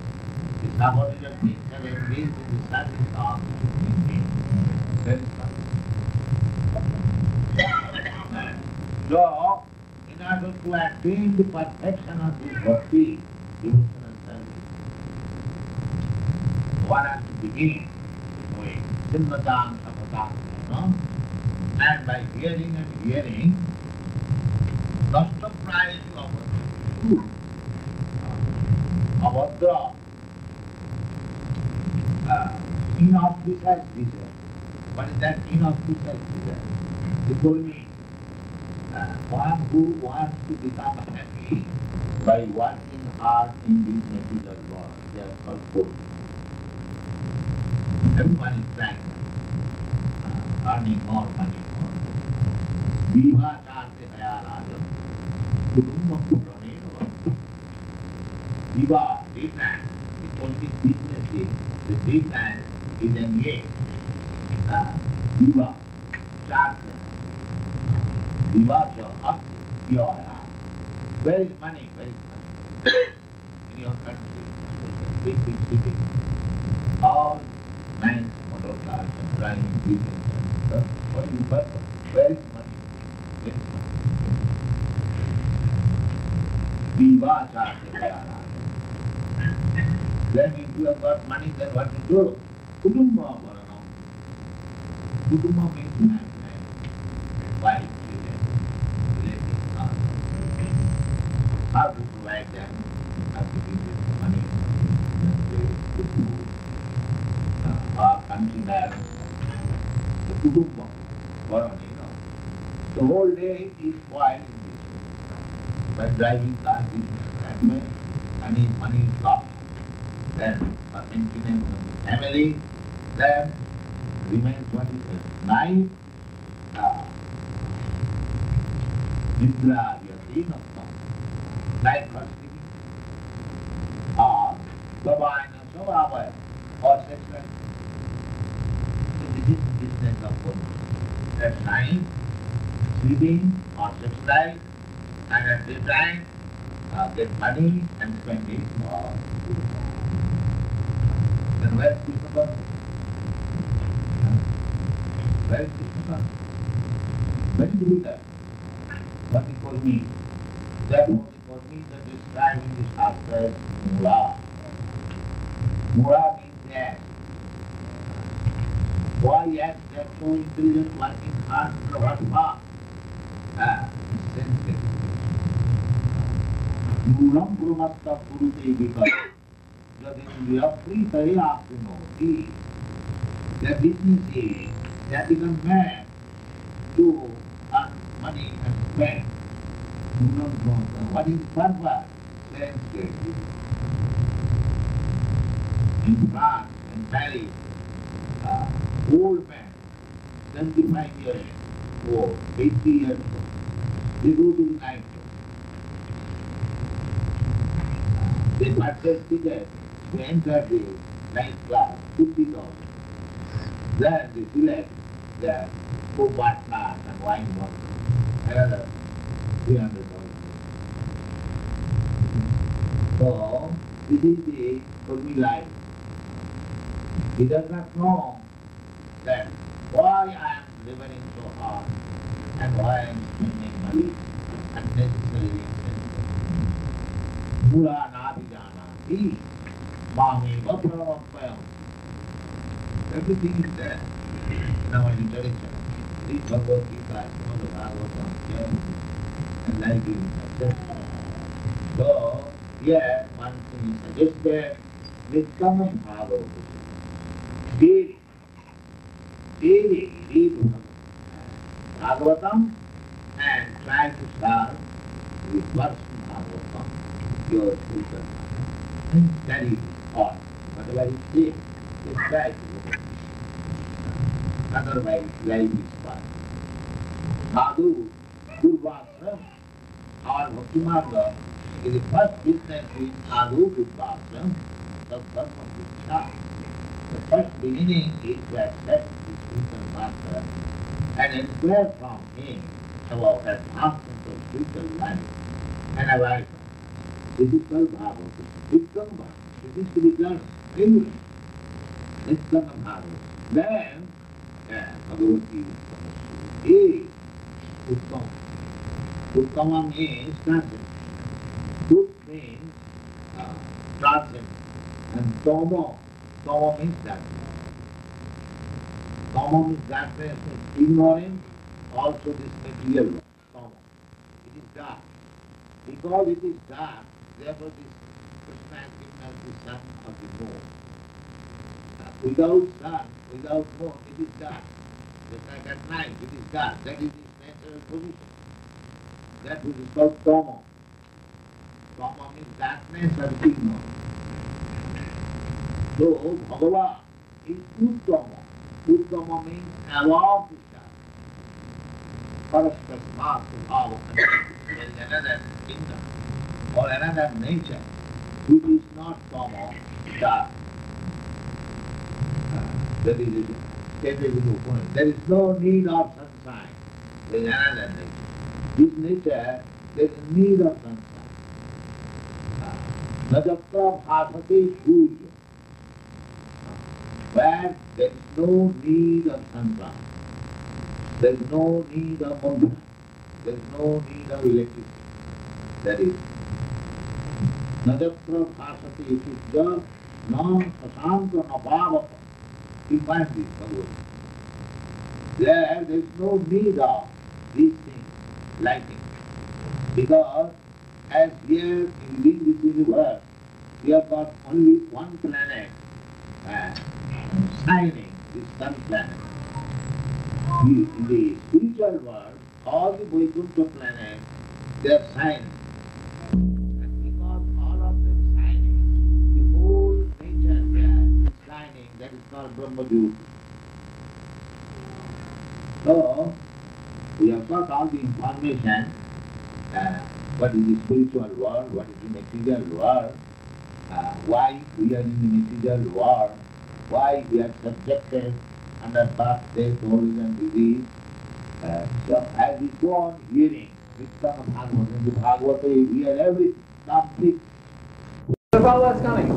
The subordinate beings are engaged in the service of the Supreme Being. That is what. So, in order to attain the perfection of this bhakti, devotional service, one has to begin with Siddhatam Sapatam, and by hearing and hearing, Dashtapraya is offered. Abhadra, inauspicious desire. What is that inauspicious desire? They told me, one who wants to become happy by working hard in this material world, they are called poor. Everyone is trying, earning more money. BHAKTIVEDANTA, Kudumba Puraneva. Viva, daytime, the only business is the daytime is engaged. Viva, Shastra. Vivacha, Yaya. Where is money? Where is money? In your country, big city, all nice motor cars and driving vehicles and stuff. For you purpose, where is money? Where is money? Vivacha, Yaya. Then if you have got money, then what to do? Kudumba Varanam. Kudumba means family, wife. how to provide them, how to give them money, good food, or consider the kudumba, the whole day is spoiled in this way. By driving car, this that way, money is lost. Then for maintenance of the family, then remains what is it? Night, Nidra, night for sleeping, or Bhavana, Svabhava, or sexual. So this is the business of one. At night, sleeping or sex life, and at daytime, get money and spend it for food. Then where is Krishna consciousness? Where is Krishna consciousness? When did you do that? What he told me? That only for me that describing this after Mula. Mula means yes. Why yes? They're so intelligent, working hard for what path? Sensitive. Mulam Brahmasta Purute because Jadindriya Pritaya Aprinoti. Their business is they have become mad to earn money and spend. Mulam Brahmasta. What is purpose? Sensitive. In France and Paris, old men, 75 years old, 80 years old, they go to the night club. They purchase tickets to enter the night club, $50. Then they select their co-partners and wine bottles, another $300. So, this is the Kurmi life. He does not know that why I am laboring so hard and why I am spending money unnecessarily and Mula Nadijanati, Mami Vapravampayam. Everything is there in our literature. Read Bhagavad Gita, know the Bhagavatam, and like it. So, here one thing is suggested, Nitkam Bhagavatam. Daily read Bhagavatam and try to start with first Bhagavatam, your future. That is all. Whatever you say, just try to do it. Otherwise, life is fun. Sadhu, Durvasram, or Bhaktimarga is the first business with Sadhu Durvasram, the dharma Krishna. The first beginning is to accept the spiritual master and inquire from him about advancement of spiritual life and avoid physical bhagavatam. Nityam bhagavatam. This is to be done regularly. Nityam bhagavatam. Then, Bhagavad Gita is Uttama. Uttama means transcendence. Ut means transcendence. And Tama means darkness. Tama means darkness, means ignorance, also this material one. Tama. It is dark. Because it is dark, therefore this Krishna is given as the sun of the moon. Without sun, without moon, it is dark. Just like at night, it is dark. That is its natural position. That which is called Tama. Tama means darkness or ignorance. So, Bhagavan is Uttama. Uttama means above the sky. Parastasmat Bhava. There is another kingdom or another nature which is not Tama, dark. That is stated in the point. There is no need of sunshine. There is another nature. This nature, there is need of sunshine. Najatra bhasate surya. Where there is no need of sunlight, there is no need of moonlight, there is no need of electricity. That is, Najatra bhasati, it is just non-sasanta nabhavata. You find this Bhagavad. There is no need of these things, lighting, because As here in this universe, we have got only one planet shining, this sun planet. In the spiritual world, all the Vaikuntha planets, they are shining. And because all of them shining, the whole nature there is shining, that is called Brahma-Jyoti. So, we have got all the information, what is the spiritual world, what is the material world, why we are in the material world, why we are subjected under birth, death, old age and disease. So as we go on hearing Krishna Bhagavad, in the Bhagavata we hear every complete. Prabhupada's coming.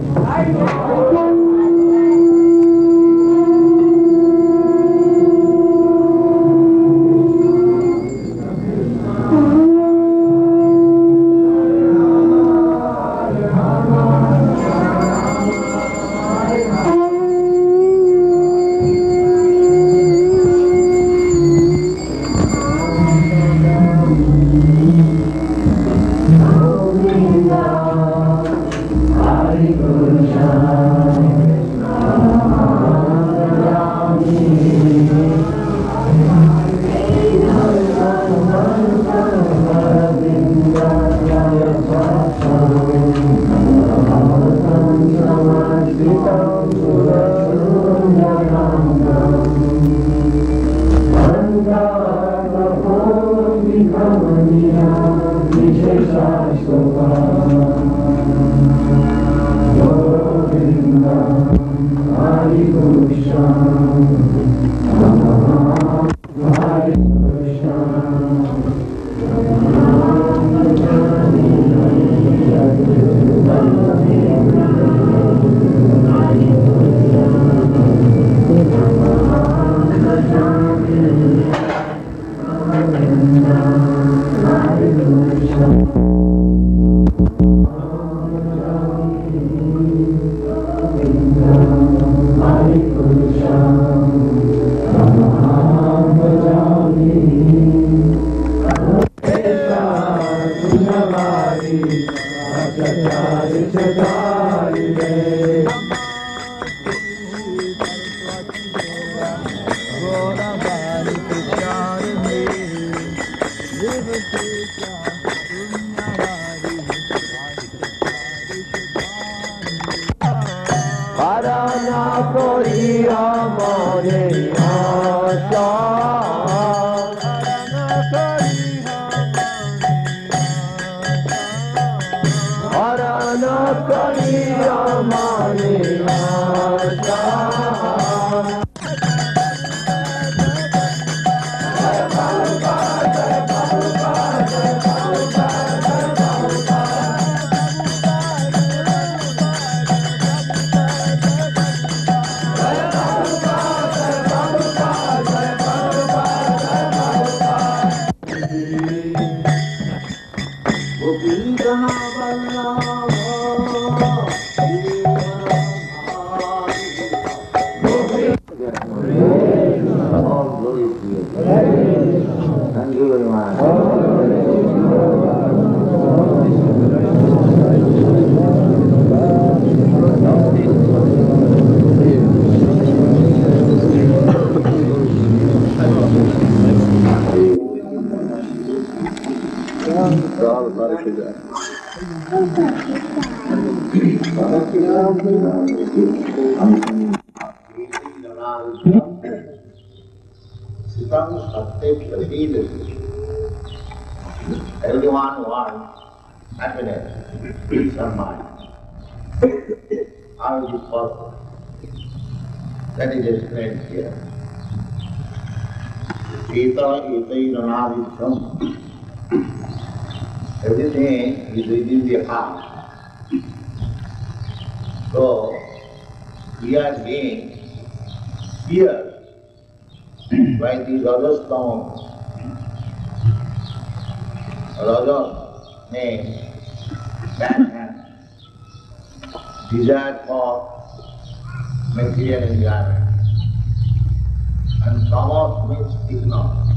Everyone wants happiness, peace of mind. How is it possible? That is explained here. Everything is within the heart. So, we are being pierced by the Rajastone. Rajas means bad hand, desire for material enjoyment. And tamas means ignorance.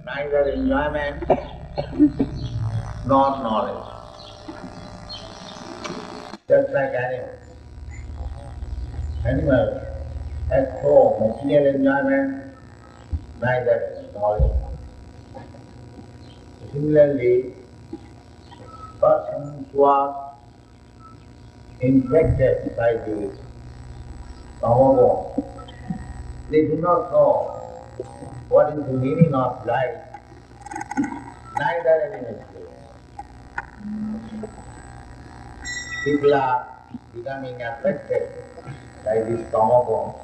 Neither enjoyment non-knowledge. Just like animals. Animals have so material enjoyment, neither knowledge. Similarly, persons who are infected by the tamoguna, they do not know what is the meaning of life, neither any material. People are becoming affected by this tamoguna.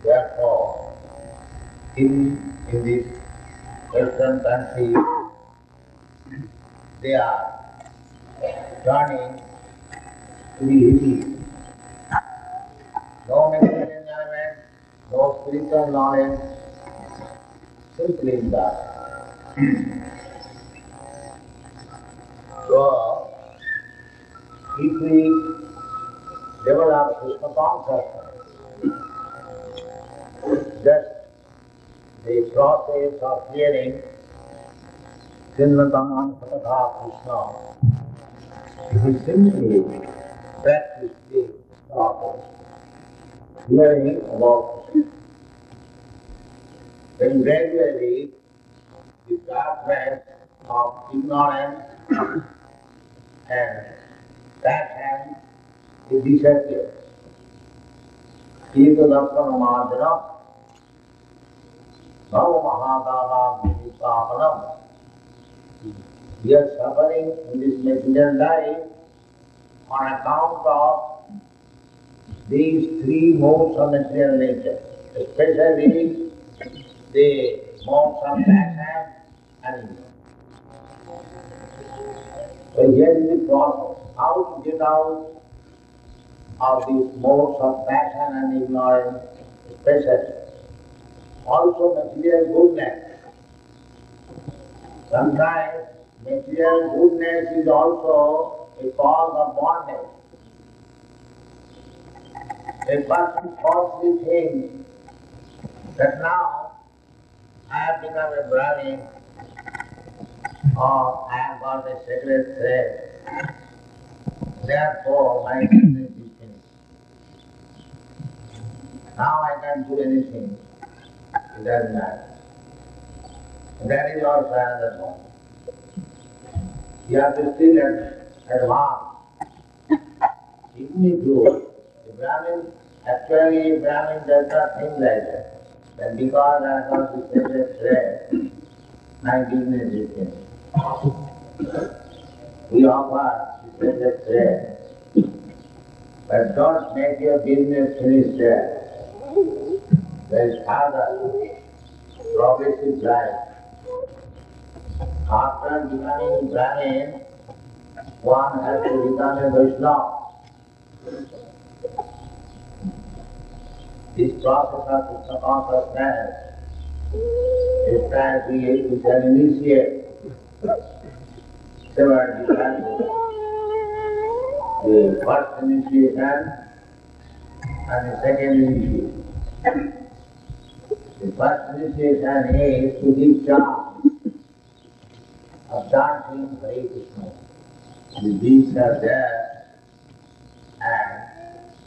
Therefore, in this Western country, they are turning to be hippie. No material enjoyment, no spiritual knowledge, simply that. So, if we develop Krishna consciousness, just the process of hearing Chinmataman Sataka Krishna, if we simply practice the process, hearing about Krishna, then gradually the darkness of ignorance and passion will disappear. Eva Darsana Marjana, Bhava Mahadava Vipapanam. We are suffering in this material life on account of these three modes of material nature, especially the modes of passion and ignorance. So here is the process, how to get out of these modes of passion and ignorance, especially. Also material goodness. Sometimes material goodness is also a cause of bondage. A person falsely thinks that now I have become a Brahmin or I have got a sacred thread, therefore my business is finished. Now I can't do anything. It doesn't matter. That is also another one. You have to still advance. Even if you, the Brahmin, actually Brahmin does not think like that. That because I have got the sacred thread, my business is finished. We offer the sacred thread, but don't make your business finished there. There is further progressive life. After becoming Brahmin, one has to become a Vaishnava. This process of Krishna consciousness is that we shall initiate several disciples. The first initiation and the second initiation. The first initiation is to give chance of chanting Hare Krishna. The beings are there and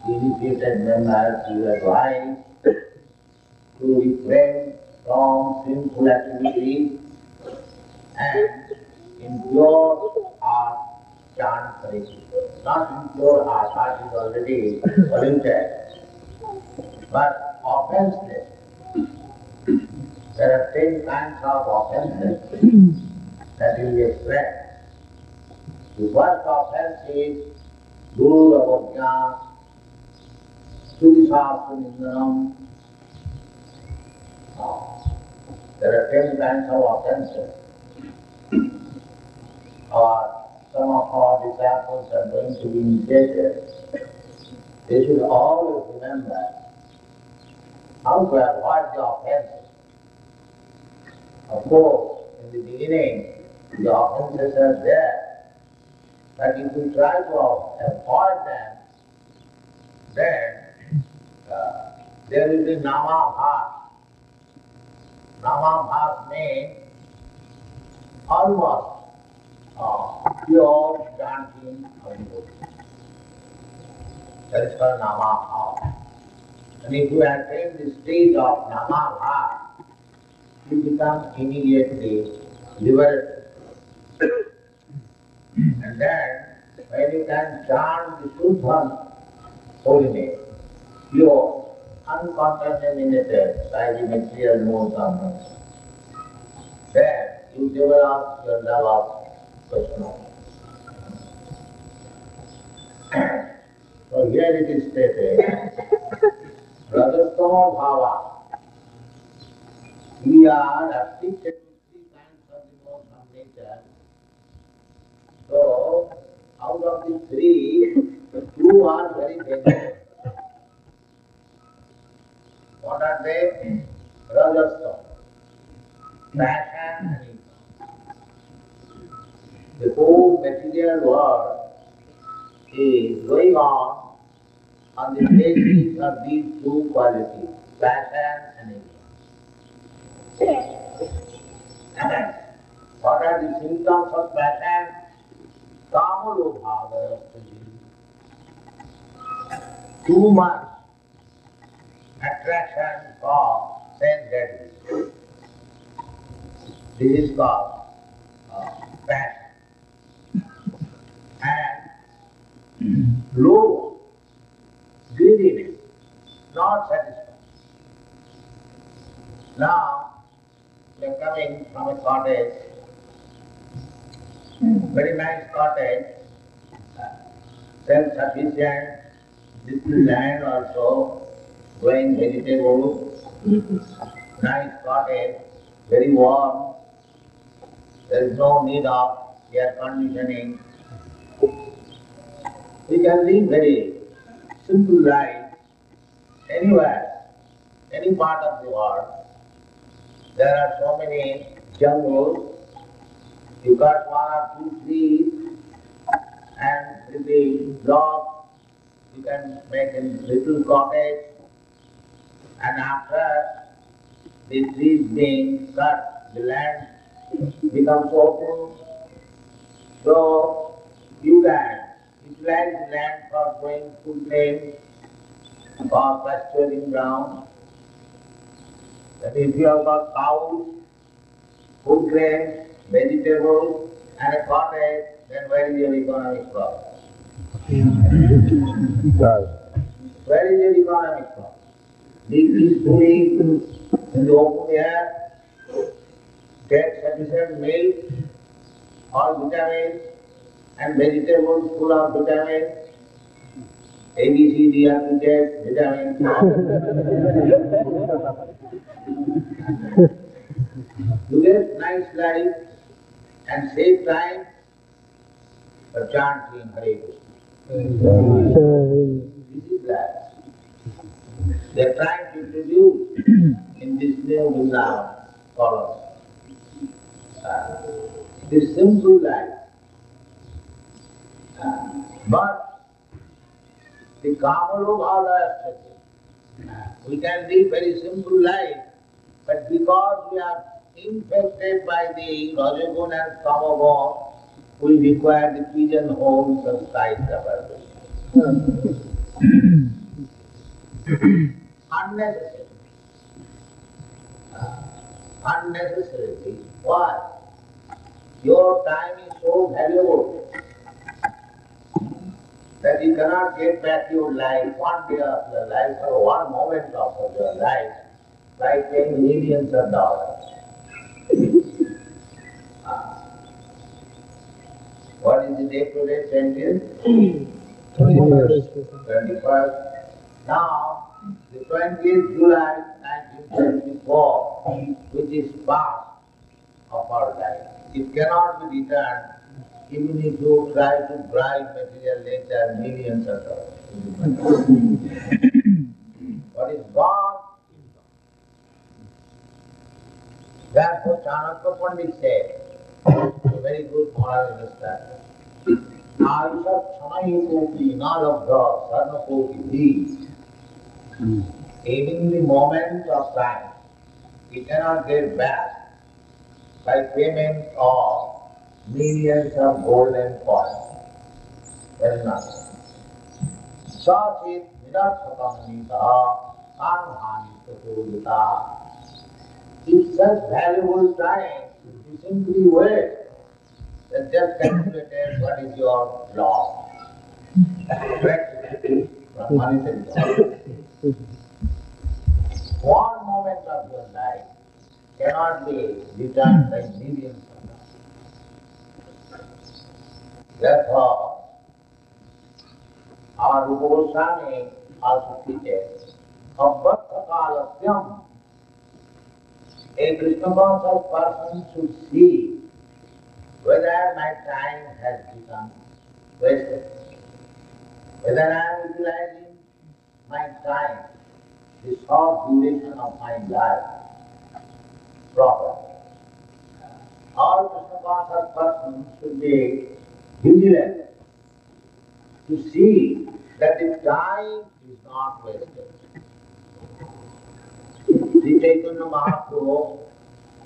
initiated members will advise to refrain from sinful activities and in pure heart chant Hare Krishna. Not in pure heart is already polluted, but offenseless. There are 10 kinds of offenses that will be expressed. The first offense is Guru Avajna, Sudhisasa Nindanam. There are 10 kinds of offenses. Some of our disciples are going to be initiated. They should always remember how to avoid the offenses. Of course, in the beginning, the offenses are there, but if we try to avoid them, then there will be namabhas. Namabhas means almost pure chanting of devotion. That is called Namabhava. And if you attain the state of Namabhava, you become immediately liberated. And then, when you can chant the Shuddha holy name, pure, uncontaminated by the material modes of nature, then you develop your love of Krishna. So here it is stated, Rajastama Bhava. We are afflicted with three kinds of the modes of nature. So, out of the three, two are very dangerous. What are they? Rajastama, passion and ego. The whole material world is going on the basis of these two qualities, passion and ego. What are the symptoms of passion? Kamalobhava, too much attraction for sense gratification. This is called passion. And low greediness, not satisfied. Now, we are coming from a cottage, very nice cottage, self-sufficient, little land also, growing vegetables, nice cottage, very warm, there is no need of air conditioning. We can live very simple life anywhere, any part of the world. There are so many jungles, you cut one or two trees and with the block you can make a little cottage, and after the trees being cut, the land becomes open. So you can utilize the land for growing food grains or pasturing ground. That if you have got cows, food grains, vegetables and a cottage, then where is your economic problem? Where is your economic problem? Live peacefully in the open air, get sufficient milk, all vitamins and vegetables full of vitamins, A, B, C, D, F, G, vitamins. You get nice life and save time for chanting Hare Krishna. This is life. They are trying to introduce in this new Vrindavan followers this simple life. But the Kamalobhava aspect, we can live very simple life, but because we are infected by the Rajagun and Tamagun, we require the pigeonholes of skyscrapers. Unnecessary. Unnecessarily. Why? Your time is so valuable that you cannot get back your life, one day of your life or one moment of your life by paying millions of dollars. What is the date today? 20th? 21st. Now, the 20th July 1974, which is past of our life, it cannot be returned even if you try to bribe material nature millions of dollars. What is gone is gone. Therefore, Chanakya Pandit said, a very good moral understanding. Aisha Chanayi Koti Nalabdha Sarnakoti Bhi. Even the moment of time, we cannot get back by payment of millions of golden coins. That is nothing. Sachit Nirasakamnita Anhanita. If such valuable time you simply wait, then just calculated what is your loss. From monetary loss. One moment of your life cannot be returned by millions of lives. Therefore, our Rupa Goswami also teaches, Abhattakalasya. A Krishna conscious person should see whether my time has become wasted, whether I am utilizing my time, the short duration of my life, properly. All Krishna conscious persons should be vigilant to see that the time is not wasted. Sri Chaitanya Mahaprabhu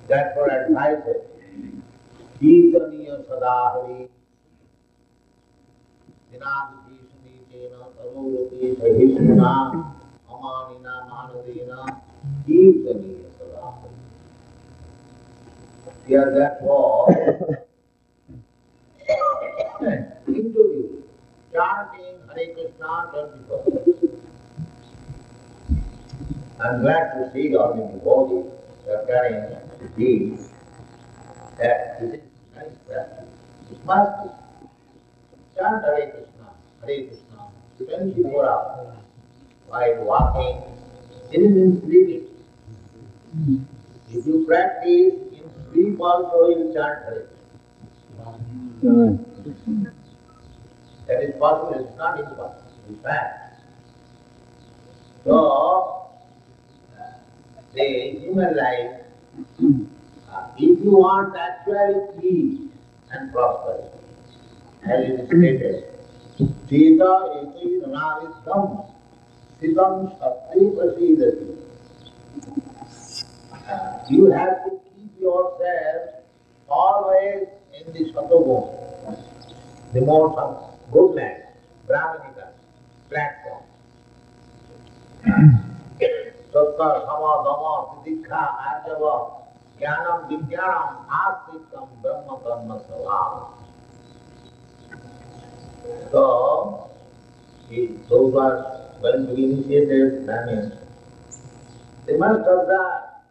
therefore advises, Kirtaniya Sadahari Dinadhi Sunitena Taruloki Sahisuna Amanina Manadina Kirtaniya Sadahari. Here therefore introduce chanting Hare Krishna 24. I am glad to see all the devotees carrying deeds that this is nice practice. It must be. Chant Hare Krishna, 24 hours, while walking, even in sleeping. If you practice in sleep also, you will chant Hare Krishna. That is possible, it is not impossible, it is fact. So, the human life, if you want actually peace and prosperity, as it is stated, Sita eti nanavidam sitam shakti prasidati. You have to keep yourself always in the Satoguna, the modes of good land, Brahmanika platform. Satta, Sama, Dhamma, Titikha, Arjava, Jnanam, Vijnanam, Astitam, Brahma, Karma, Salam. So, those are going to be initiated Brahmins. They must have that.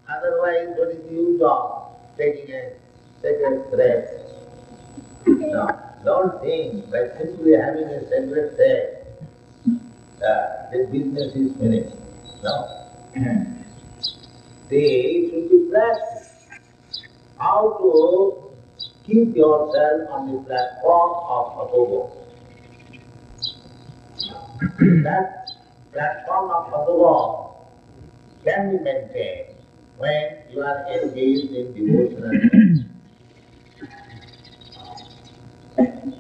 Otherwise, what is the use of taking a sacred thread? No, don't think by simply having a sacred thread that the business is finished. No. They should be practiced. How to keep yourself on the platform of Bhagavad. That platform of Bhagavad can be maintained when you are engaged in devotional.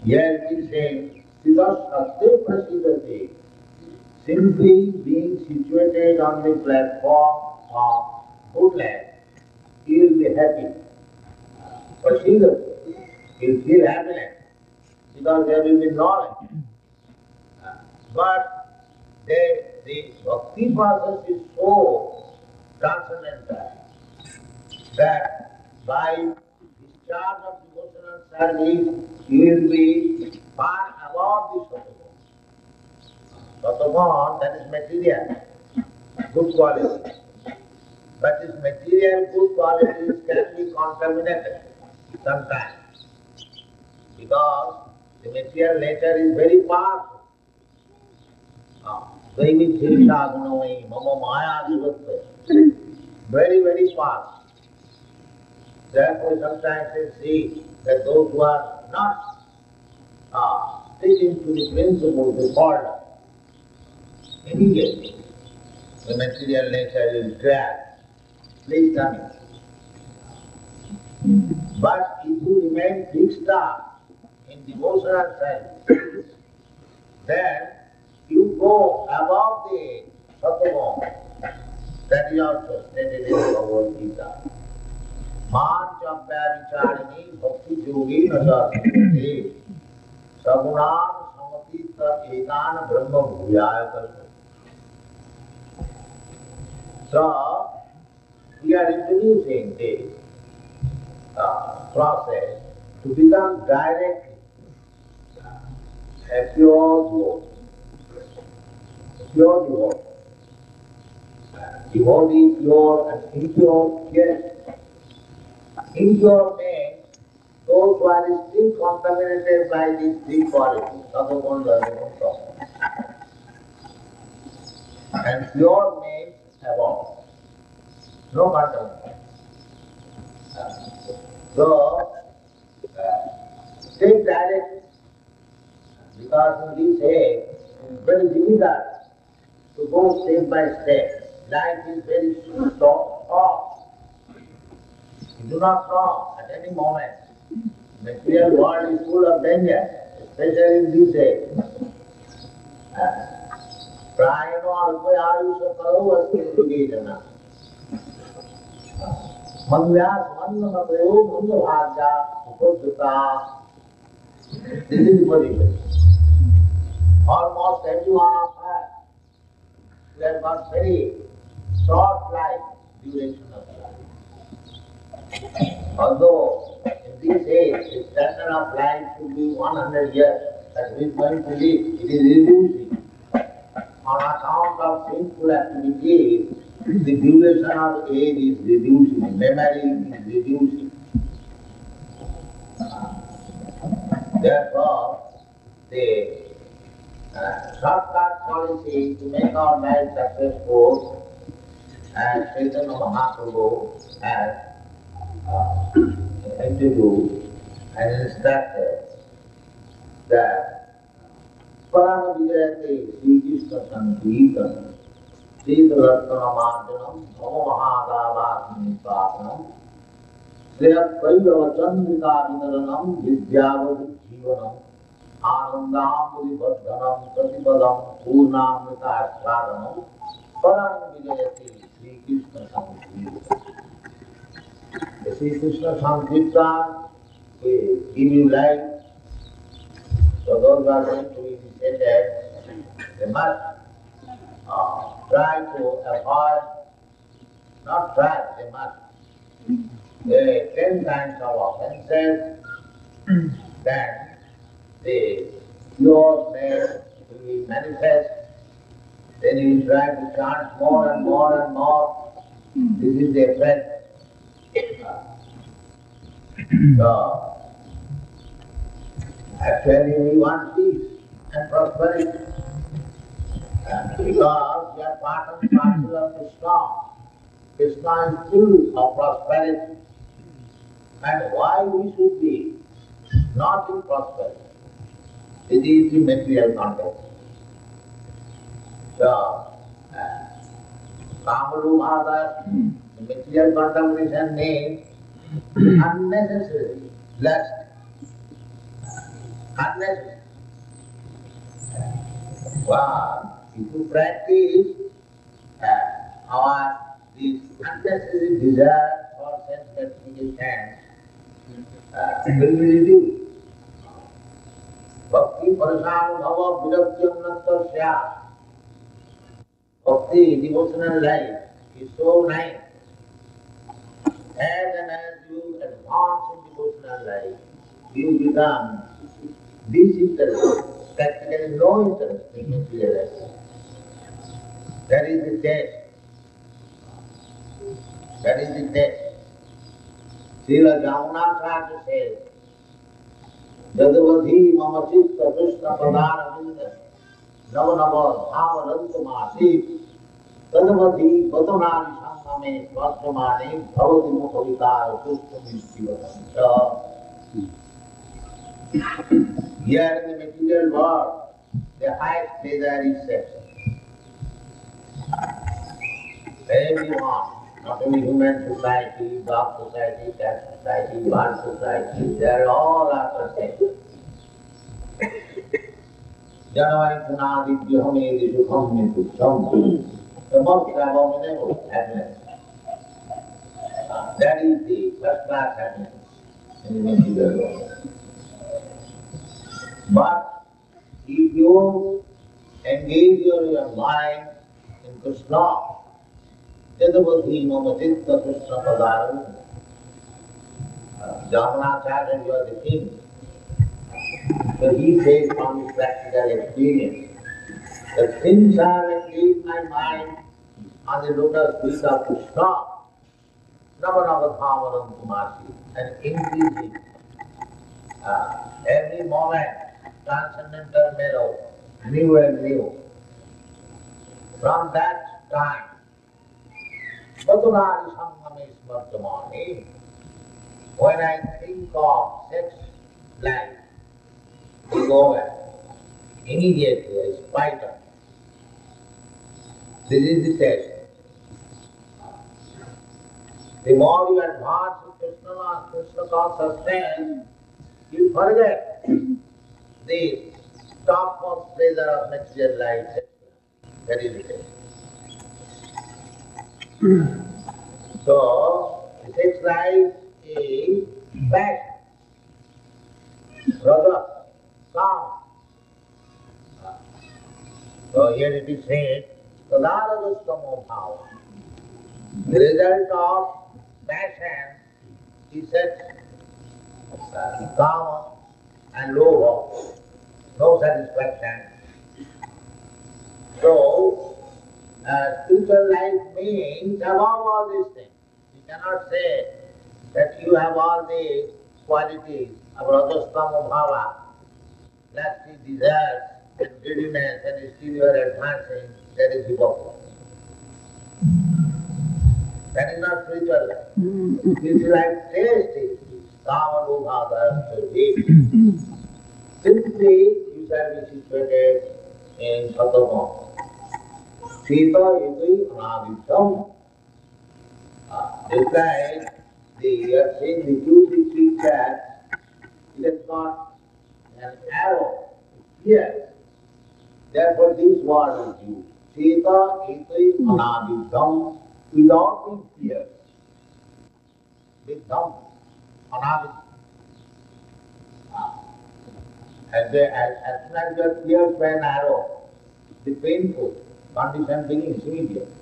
Here we say, Siddhasthate Prasidhate, simply being situated on the platform of good land, he will be happy. Prasidhate, he will feel happiness, because there will be knowledge. But the bhakti process is so transcendental that by discharge of devotional service, he will be far above the Sattva. Sattva, that is material, good quality. But this material good qualities can be contaminated sometimes, because the material nature is very powerful. Very very fast. Therefore, sometimes we see that those who are not sticking to the principles, the order, immediately the material nature will grab, please come in. But if you remain fixed up in devotional service, then you go above the Sattva. That is also stated in Bhagavad Gita. Manchavyavicharani bhakti yogi nasasati sagunan samatita etan brahma bhuyaya kalpa. So, we are introducing this process to become directly a pure devotee. Pure devotee. Devotee pure and impure, yes. Impure means those who are still contaminated by these three qualities, and pure means above, no contamination. So, take directly, because in this age it is very difficult to go step by step. Life is very short. You do not know at any moment. Material world is full of danger, especially in this age. Prayano alpaya ayusha karo asthina. Manvyas manvamapayo manvabhagya upajjata. This is the position. Almost everyone of us, we have got very short life, duration of life. Although in this age the standard of life should be 100 years, that we going to live, it is reducing. On account of sinful activities, the duration of age is reducing, memory is reducing. Therefore, the shortcut policy to make our life successful, as Chaitanya Mahaprabhu has introduced and instructed, that Parama Vijayate Sri Krishna Sankirtanam Sita Dartana Marjanam Namo Mahadavasini Pasanam Sriyat Vairava Chandrika Vinaranam Vidyavadi Jivanam Anandamudi Vardhanam Pratipadam Purnamrita Ashradanam Parama Vijayate Sri Krishna Sankirtanam. The Sri Krishna Sankirtan will give you life. So those who are going to be initiated, they must try to avoid, not try, they must 10 kinds of offenses, then the pure name will be manifest, then you will try to chant more and more and more. This is the effect. So, actually we want peace and prosperity. Because we are part and parcel of Krishna. Krishna is full of prosperity. And why we should be not in prosperity? It is the material context. So, Kamaru Bhada, the material contamination means unnecessary lust. Unnecessary. Well, if you practice our this unnecessary desire for sense gratification, will be reduced. Bhakti parasana bhava virakyam nattasya. Bhakti, devotional life, is so nice. As and as you advance in devotional life, you become disinterested, practically no interest in material life. That is the test. That is the test. Srila Jamunacharya says, Jadavadhi mama chitta krishna padana vinda navanava bhavarantamasi tadavadhi vadunani samame svastamane bhavati mukhavitaya sustamishtivadam. So, here in the material world, the highest pleasure is sex. Everyone, not only human society, dog society, cat society, bird society, they are all after sex. Janavai punadi vyahame sukham me tucham. The most abominable happiness. That is the first class happiness in the material world. But if you engage your mind in Krishna, Yadavadhi Mamatitta Krishna Padaru, Jamanacharya, you are the king. So he says from his practical experience that since I have engaged my mind on the lotus feet of Krishna, Navanavadhamanam Kumasi, and increasing every moment, transcendental mellow, new and new. From that time, Madhurari Sangame Smartamani, when I think of sex life, we go away immediately, in spite of. This is the test. The more you advance in Krishna consciousness, you forget the topmost pleasure of material life. That is the test. So, sex life is passion, brother, calm. So here it is said, Tadaragastamo bhava. The result of passion is that kama and lobha, no satisfaction. So, spiritual life means above all these things. You cannot say that you have all the qualities of rajastama bhava, lusty desires and greediness, and still you are advancing. That is hypocrisy. That is not spiritual life. Spiritual life taste is kama lobha dharma. Simply you shall be situated in Satama. Sita iti anavitam. Just like you are saying the two big cats, it has got an arrow here. Therefore this word is used. Sita iti anavitam, without being fear. Vidam, anavitam. As soon as you are pierced by an arrow, the painful condition begins immediately.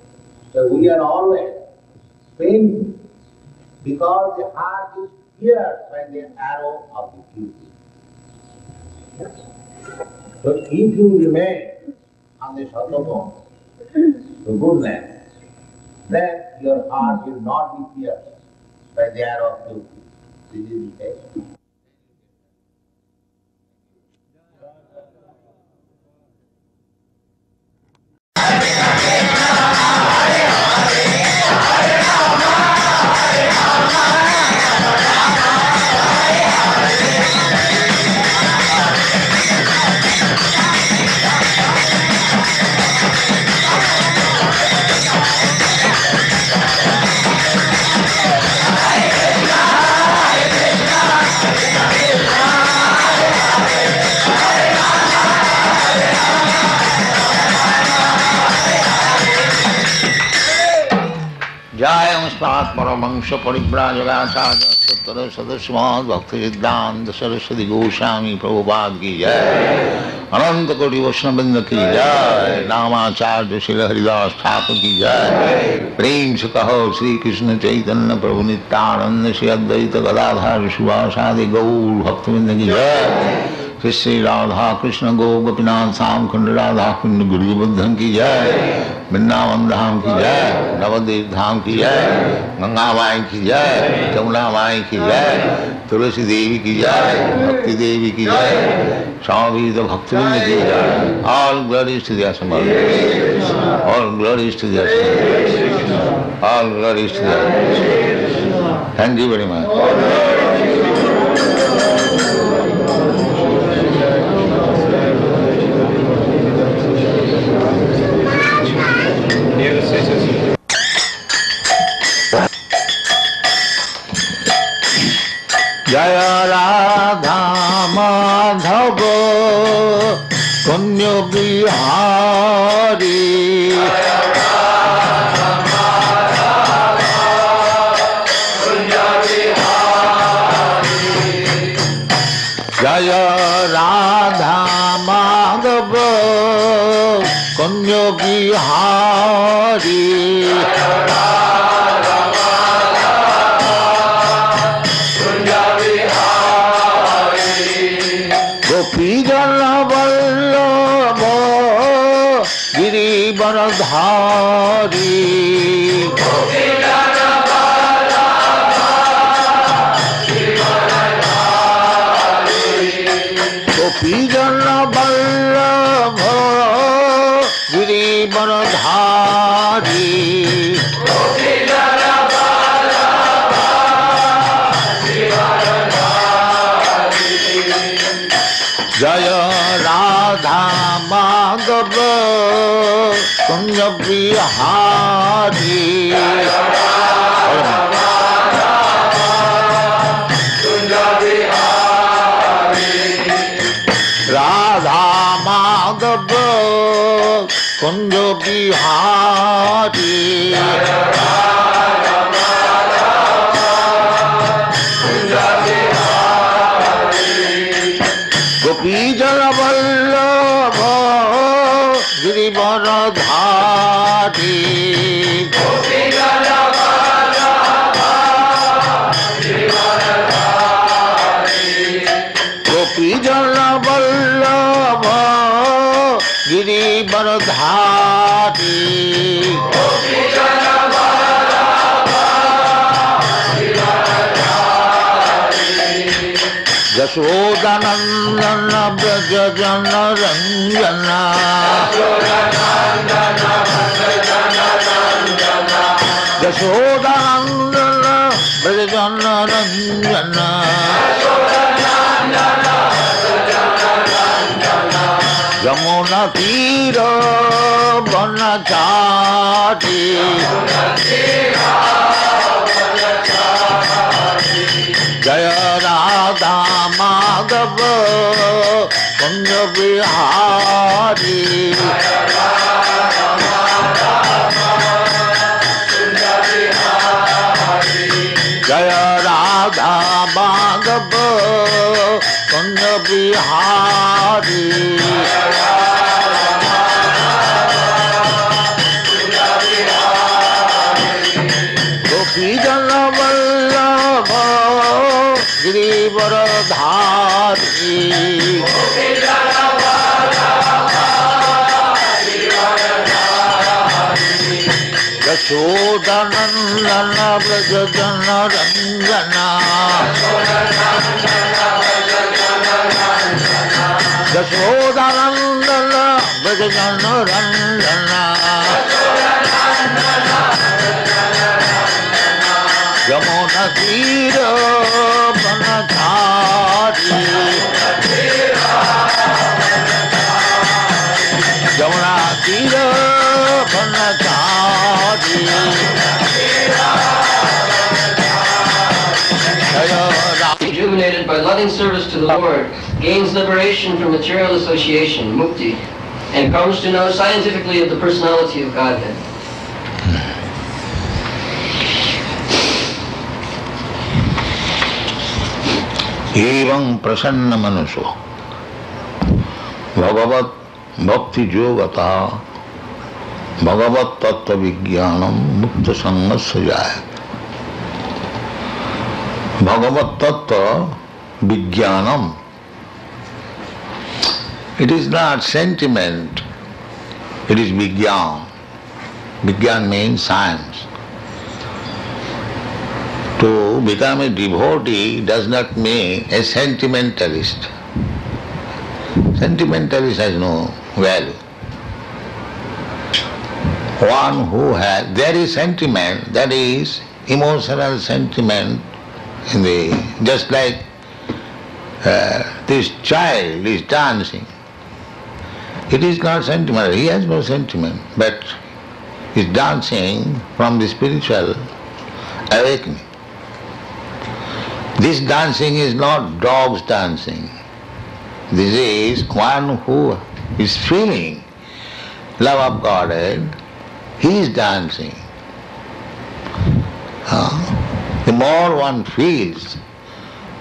So we are always painful because the heart is pierced by the arrow of the duty. So if you remain on the Satama, the goodness, then your heart will not be pierced by the arrow of duty. This is the case. Jayamstat Paramangsha Paribrajagacharya Sattara Sadaswad Bhaktivedanta Saraswati Goswami Prabhupada ki jai, Ananta Koti Vaishnavrinda ki jai, Namacharya Srila Haridas Thakur ki jai, Prem se kaho Shri Krishna Chaitanya Prabhu Nityananda Shri Advaita Gadadhar Shivasadi Gaur Bhaktivinoda ki jai, Shri Radha Krishna Go Gopinath Sam Khund Radha Khund Guru Buddhan ki jai, Vrindavan Dham ki jai, Navadev Dham ki jai, Ganga Mai ki jai, Jamuna Mai ki jai, Tulasi Devi ki jai, Bhakti Devi ki jai, Swami the Bhaktivinoda ki jai. All glories to the Assembled. All glories to the Assembled. All glories to the Assembled. Thank you very much. Jaya Radha Madhava Punya Bihari Jaya Radha Madhava गोपीजन Vallabh Girivardhari जय राधा माधव कुंज बिहारी राधा माधव कुंज बिहारी गोपीजन वल्लभ गिरिवरधारी गोपीजन वल्लभ गिरिवरधारी यशोदानंदन ब्रज जन रंजन यशोदानंदन ब्रज जन रंजन यमुना तीर बनचारी जय राधा माधव कुंज बिहारी जय राधा माधव कुंज बिहारी गोपीजन वल्लभ गिरिवरधारी यशोदानंदन ब्रज जन रंजन यशोदानंदन ब्रज जन रंजन यमुना तीर बनचारी यमुना तीर बनचारी rejuvenated by loving service to the Lord, gains liberation from material association, mukti, and comes to know scientifically of the personality of Godhead. एवं प्रसन्न मनुष्यो भगवत भक्ति योगता भगवत तत्व विज्ञानम मुक्त संग से जाए भगवत तत्व विज्ञानम it is not sentiment, it is vigyan. Vigyan means science. To become a devotee does not mean a sentimentalist. Sentimentalist has no value. One who has, there is sentiment, that is emotional sentiment in the, just like this child is dancing. It is not sentimental, he has no sentiment, but is dancing from the spiritual awakening. This dancing is not dogs dancing. This is one who is feeling love of Godhead, he is dancing. The more one feels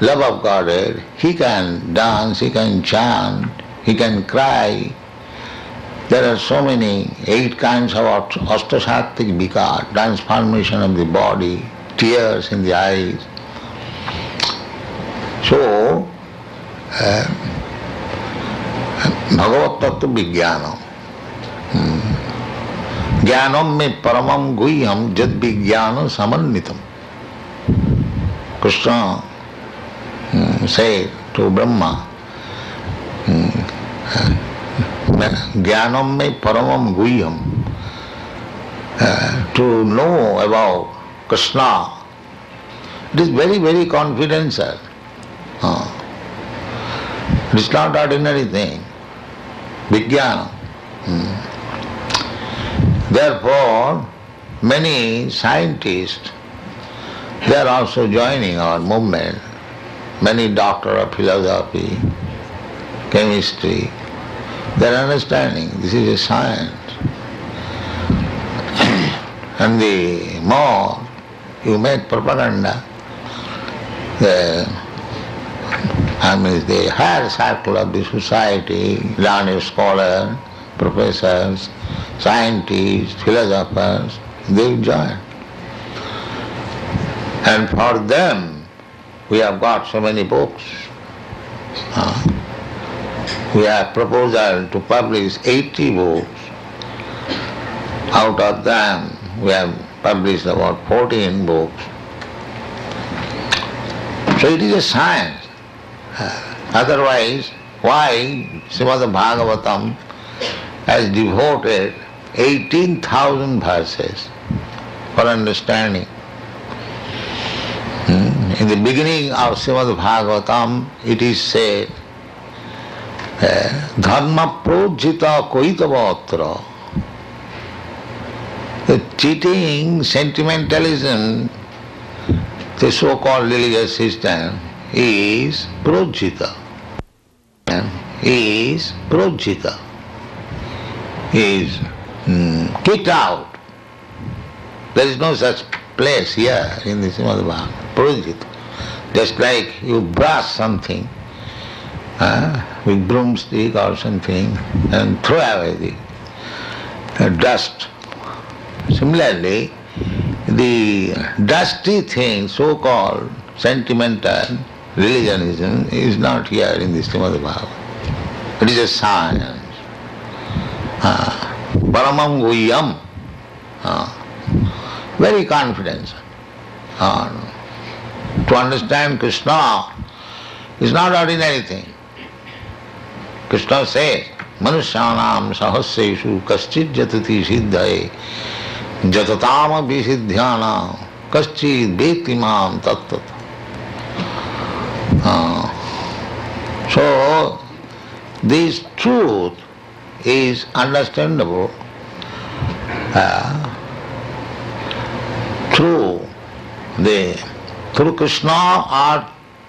love of Godhead, he can dance, he can chant, he can cry. There are so many, 8 kinds of ashtashatik vikar, transformation of the body, tears in the eyes. So, Bhagavat Tattva Vijnana. Jnanam me paramam guhyam jad vijnana samannitam. Krishna said to Brahma, Jnanam me paramam guhyam, to know about Krishna, it is very, very confidential. It is not ordinary thing. Vijnana. Therefore, many scientists, they are also joining our movement. Many doctors of philosophy, chemistry, they are understanding this is a science. And the more you make propaganda, the higher circle of the society, learned scholars, professors, scientists, philosophers, they will join. And for them, we have got so many books. We have proposal to publish 80 books. Out of them, we have published about 14 books. So it is a science. Otherwise, why Srimad Bhagavatam has devoted 18,000 verses for understanding? In the beginning of Srimad Bhagavatam, it is said, Dharma projita koitavatra. The cheating, sentimentalism, the so-called religious system is projita. Is projita. Is kicked out. There is no such place here in the Srimad Bhagavatam. Projita. Just like you brush something with broomstick or something and throw away the dust. Similarly, the dusty thing, so-called sentimental religionism, is not here in the Srimad Bhagavatam. It is a science. Paramam guhyam. Very confident. To understand Krishna is not ordinary thing. Krishna says, Manusyanam sahasreshu kaschid jatati siddhaye jatatam abhisidhyana kaschid vetimam tattat. So, this truth is understandable through Krishna or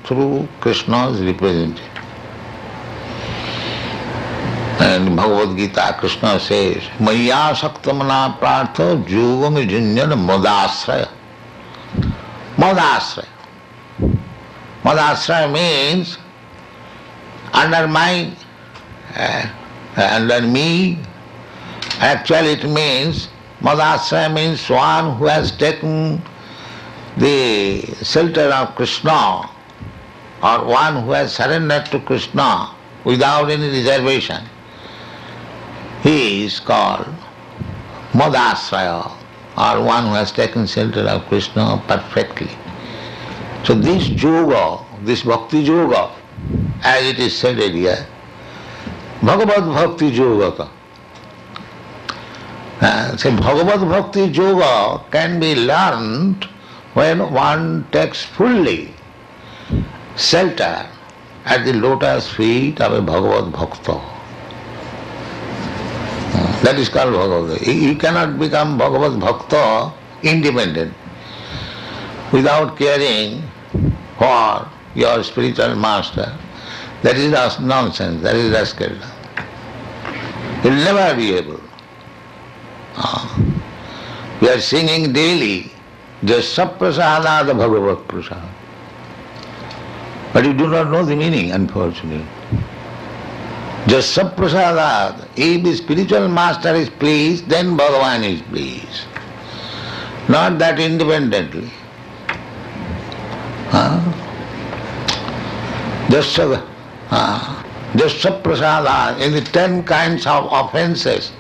through Krishna's representative. And Bhagavad Gita, Krishna says, Maya saktamana prartha yogam junyan madasraya. Madasraya. Madasraya means under me. Actually it means, Madasraya means one who has taken the shelter of Krishna, or one who has surrendered to Krishna without any reservation. He is called Madasraya, or one who has taken shelter of Krishna perfectly. So this yoga, this bhakti yoga, as it is said here, Bhagavad Bhakti Yoga. So Bhagavad Bhakti Yoga can be learned when one takes fully shelter at the lotus feet of a Bhagavad Bhakta. That is called Bhagavad. You cannot become Bhagavad Bhakta independent without caring for your spiritual master. That is nonsense, that is rascal. You will never be able. We are singing daily, Jasya Prasadad Bhagavat Prasad. But you do not know the meaning, unfortunately. Jasya Prasadad, if the spiritual master is pleased, then Bhagavan is pleased. Not that independently. Jasya Prasadad, in the 10 kinds of offences,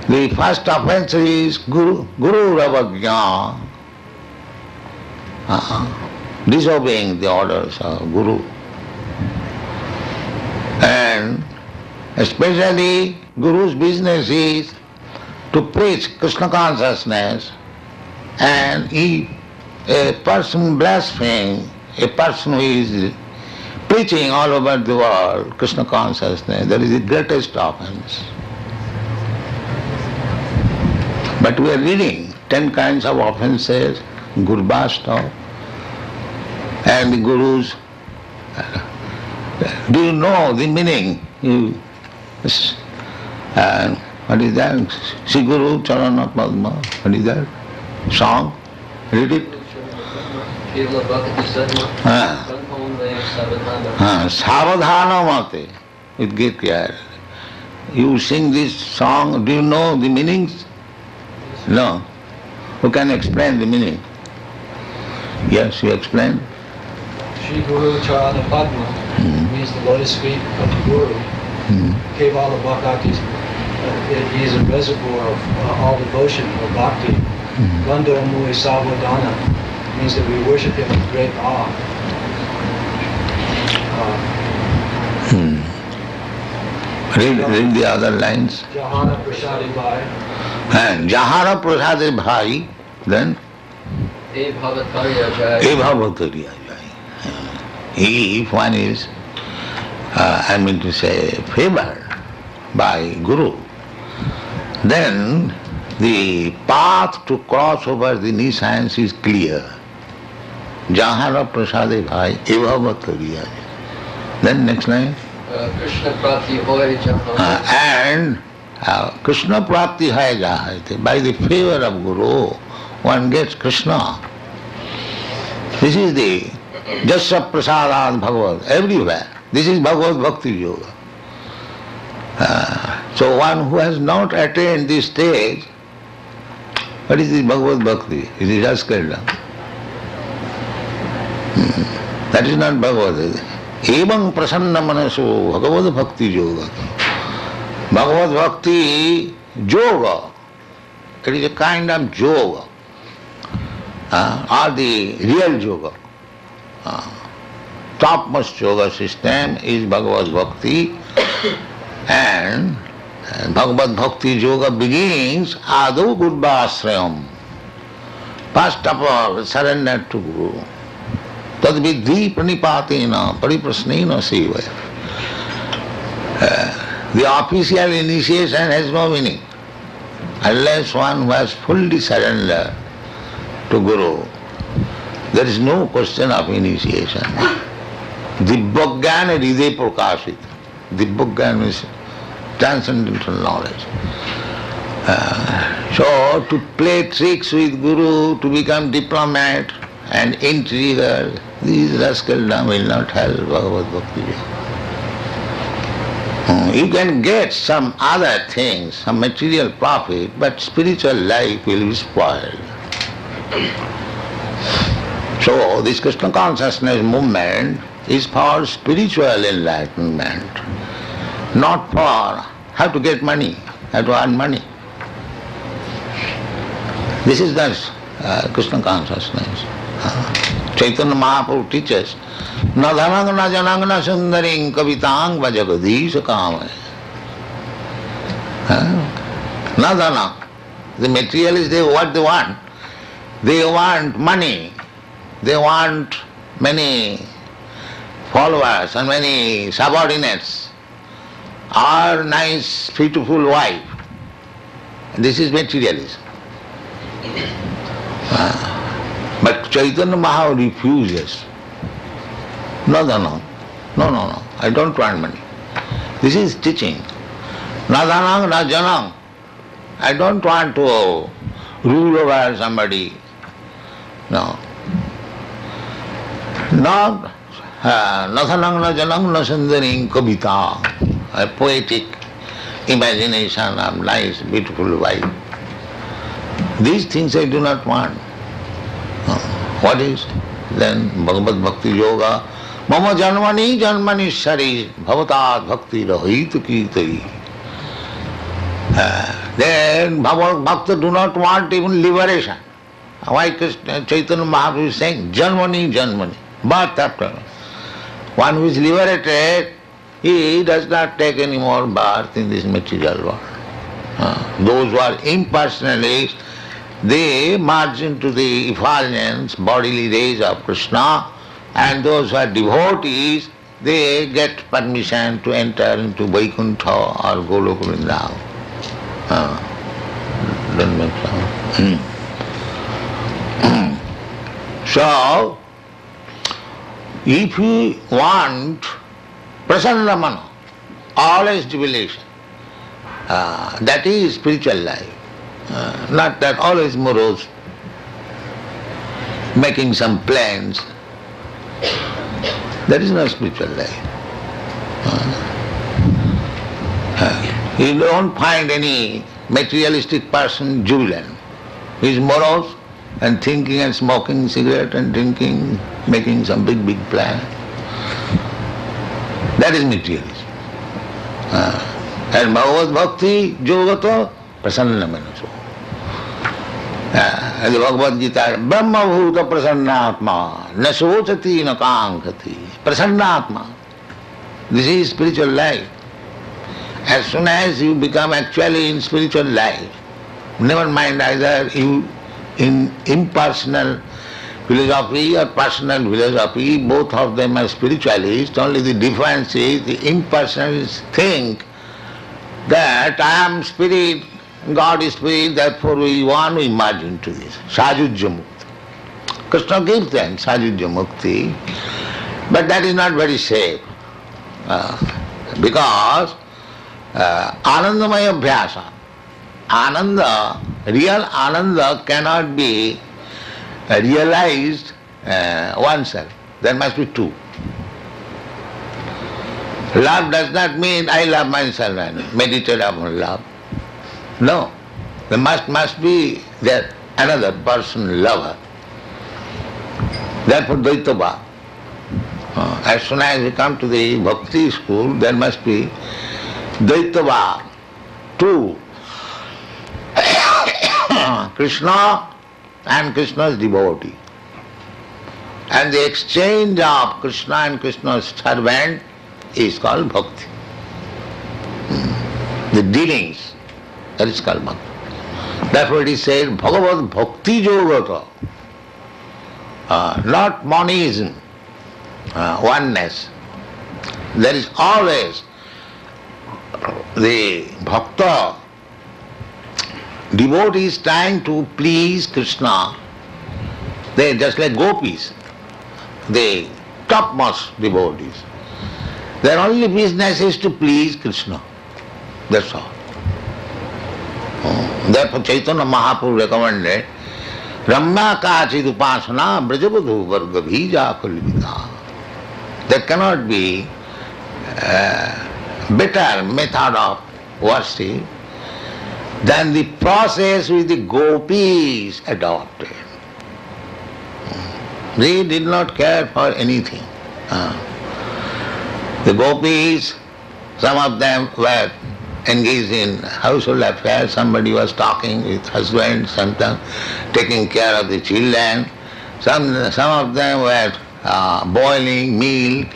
The first offense is Guru Ravagya, disobeying the orders of Guru. And especially Guru's business is to preach Krishna consciousness, and if a person blasphemes, a person who is preaching all over the world Krishna consciousness, that is the greatest offense. But we are reading 10 kinds of offenses, Gurbhasta, and the Gurus. Do you know the meaning? What is that? Sri Guru Charana Padma. What is that? Song? Read it. Savadhana Mate. With great care. You sing this song, do you know the meanings? No. Who can explain the meaning? Yes, you explain. Sri Guru Charana Padma means the lotus feet of the Guru. Kevala Bhaktis. He is a reservoir of all devotion or bhakti. Gandha Mui Savadana means that we worship him with great awe. Read the other lines. Jahana Prasadi Bhai. And Jahara Prasade Bhai, then E Bhavatariya Jai. Bhavatariya Jai. If one is, favored by Guru, then the path to cross over the nescience is clear. Jahara Prasade Bhai, Bhavatariya Jai. Then next line. Krishna Prati Hoy Jaha. And Krishna Prapti hai jahate. By the favor of Guru, one gets Krishna. This is the Jasya Prasadad Bhagavad, everywhere. This is Bhagavad Bhakti Yoga. So one who has not attained this stage, what is the Bhagavad Bhakti? It is Raskirda. That is not Bhagavad. Evam prasanna manaso Bhagavad Bhakti Yoga. Bhagavad Bhakti Yoga, it is a kind of yoga, or the real yoga. Topmost yoga system is Bhagavad Bhakti, and Bhagavad Bhakti Yoga begins Adu Gurvasrayam. First of all, surrender to Guru. Tad vidhi pranipatina pariprasnena sevaya. The official initiation has no meaning unless one who has fully surrendered to Guru. There is no question of initiation. Dibbogyan hriday prakashit. Dibbogyan is transcendental knowledge. So to play tricks with Guru, to become diplomat and intriguer, these rascaldom will not help Bhagavad Bhakti. You can get some other things, some material profit, but spiritual life will be spoiled. So this Krishna consciousness movement is for spiritual enlightenment, not for how to get money, how to earn money. This is the Krishna consciousness. Chaitanya Mahaprabhu teaches, na dhanang na janang na sundaring kavitang vajagadisha kamaya. Na dhanang. The materialists, what they want? They want money. They want many followers and many subordinates, or nice, beautiful wife. This is materialism. But Chaitanya Mahaprabhu refuses. No, I don't want money. This is teaching. Na dhanang, na janang. I don't want to rule over somebody. No. Not na dhanang, na janang, na sundaring kavita. A poetic imagination of nice, beautiful wife. These things I do not want. What is? Then Bhagavad Bhakti Yoga. Mama janmani janmani shari bhavatat bhakti rahit kirtai. then Bhakta do not want even liberation. Why Krishna, Chaitanya Mahaprabhu is saying, Janmani, Janmani, birth after. One who is liberated, he does not take any more birth in this material world. Those who are impersonalists, they merge into the effulgence, bodily rays of Krishna, and those who are devotees, they get permission to enter into Vaikuntha or Goloka Vrindavan. Doesn't make sense. So, if you want prasanna mana, always jubilation, that is spiritual life. Not that always morose, making some plans. That is not spiritual life. You don't find any materialistic person jubilant. He is morose and thinking and smoking cigarette and drinking, making some big plan. That is materialism. And Bhagavad Bhakti Jogata Prasanna Manaso. The Bhagavad Gita, Brahma Bhuta Prasannatma, na sochati na kankati. Prasannatma. This is spiritual life. As soon as you become actually in spiritual life, never mind either you in impersonal philosophy or personal philosophy, both of them are spiritualists, only the difference is the impersonalists think that I am spirit, God is spirit, therefore we want to merge into this. Sajujya Mukti. Krishna gives them Sajujya Mukti, but that is not very safe. Because Anandamaya Abhyasa, Ananda, real Ananda cannot be realized oneself. There must be two. Love does not mean I love myself and meditate upon love. No. There must be there another person lover. Therefore Dvaita Bhava. As soon as we come to the bhakti school, there must be Dvaita Bhava. Two. Krishna and Krishna's devotee. And the exchange of Krishna and Krishna's servant is called bhakti. The dealings, that is called bhakti. Therefore it is said, Bhagavad Bhakti Yogata. Not monism, oneness. There is always the bhakta, devotee is trying to please Krishna. They are just like gopis, the topmost devotees. Their only business is to please Krishna. That's all. Therefore Chaitanya Mahaprabhu recommended Ramya Kachid Upasana Brajavadhu Varga Bhija Kulvita. There cannot be better method of worship than the process which the gopis adopted. They did not care for anything. The gopis, some of them were engaged in household affairs, somebody was talking with husband, sometimes taking care of the children, some of them were boiling milk.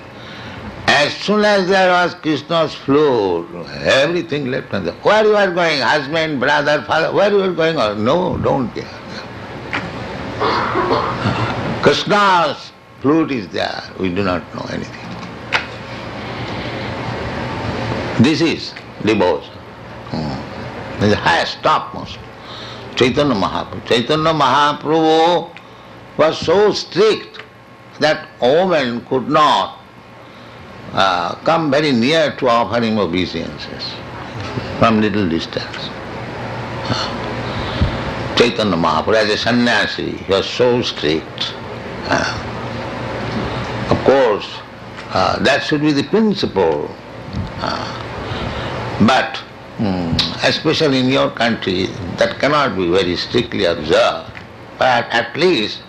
As soon as there was Krishna's floor, everything left on the... Where you are going, husband, brother, father, where you are going? No, don't care. Krishna's flute is there, we do not know anything. This is devotion. The highest, topmost. Chaitanya Mahaprabhu. Chaitanya Mahaprabhu was so strict that a woman could not come very near to offer him obeisances from little distance. Chaitanya Mahaprabhu, as a sannyasi, he was so strict. Of course, that should be the principle. But especially in your country, that cannot be very strictly observed. But at least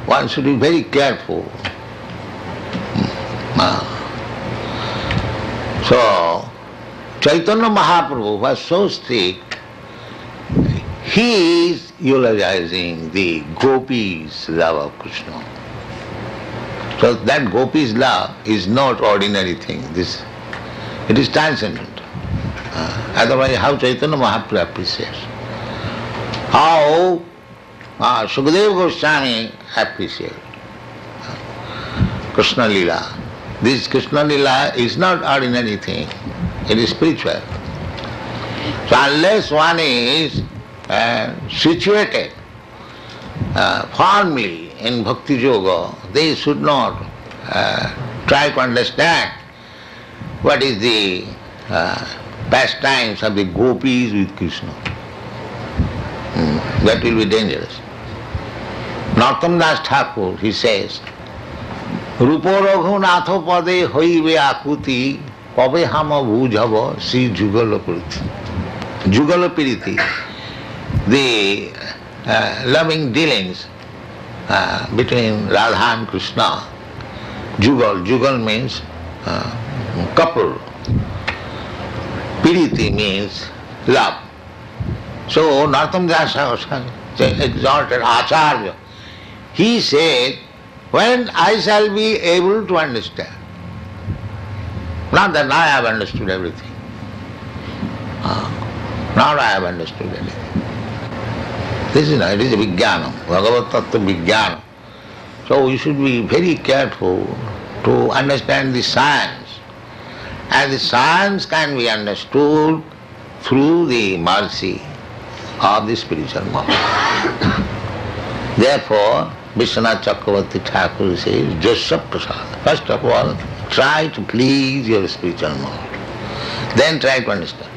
one should be very careful. So, Chaitanya Mahaprabhu was so strict, he is eulogizing the gopis' love of Krishna. So that gopis' love is not ordinary thing. It is transcendent. Otherwise, how Chaitanya Mahaprabhu appreciates? How Sukadeva Goswami appreciates Krishna Lila. This Krishna Lila is not ordinary thing. It is spiritual. So unless one is situated firmly in Bhakti Yoga, they should not try to understand what is the pastimes of the gopis with Krishna. That will be dangerous. Narottam Das Thakur, he says, Rupo Raghunatho pade hoibe akuti pabe hama bhujhava Sri Jugalapiriti. Jugalapiriti, the loving dealings between Radha and Krishna. Jugal means couple. Piriti means love. So Narottam Das exalted Acharya. He said, when I shall be able to understand, not that I have understood everything. Not I have understood anything. This is not, it is a Vijnana, Bhagavad Tattva Vijnana. So we should be very careful to understand the science. And the science can be understood through the mercy of the spiritual master. Therefore, Vishwanath Chakravarti Thakur says, Jasya Prasad. First of all, try to please your spiritual master. Then try to understand.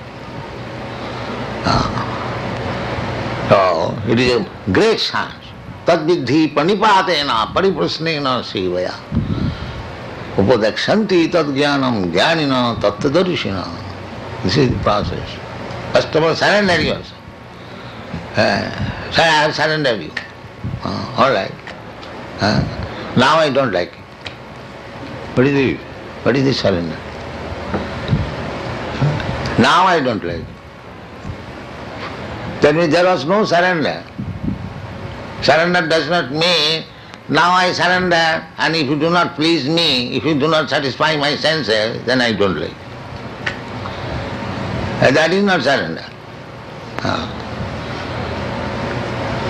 So, it is a great science. Tad vidhi panipatena pariprasnena sivaya. Upadakshanti tad jnanam jnanina tattadarishina. This is the process. First of all, surrender yourself. I have surrendered you. All right. Now I don't like it. What is it? What is the surrender? Now I don't like it. That means there was no surrender. Surrender does not mean now I surrender, and if you do not please me, if you do not satisfy my senses, then I don't like it. That is not surrender.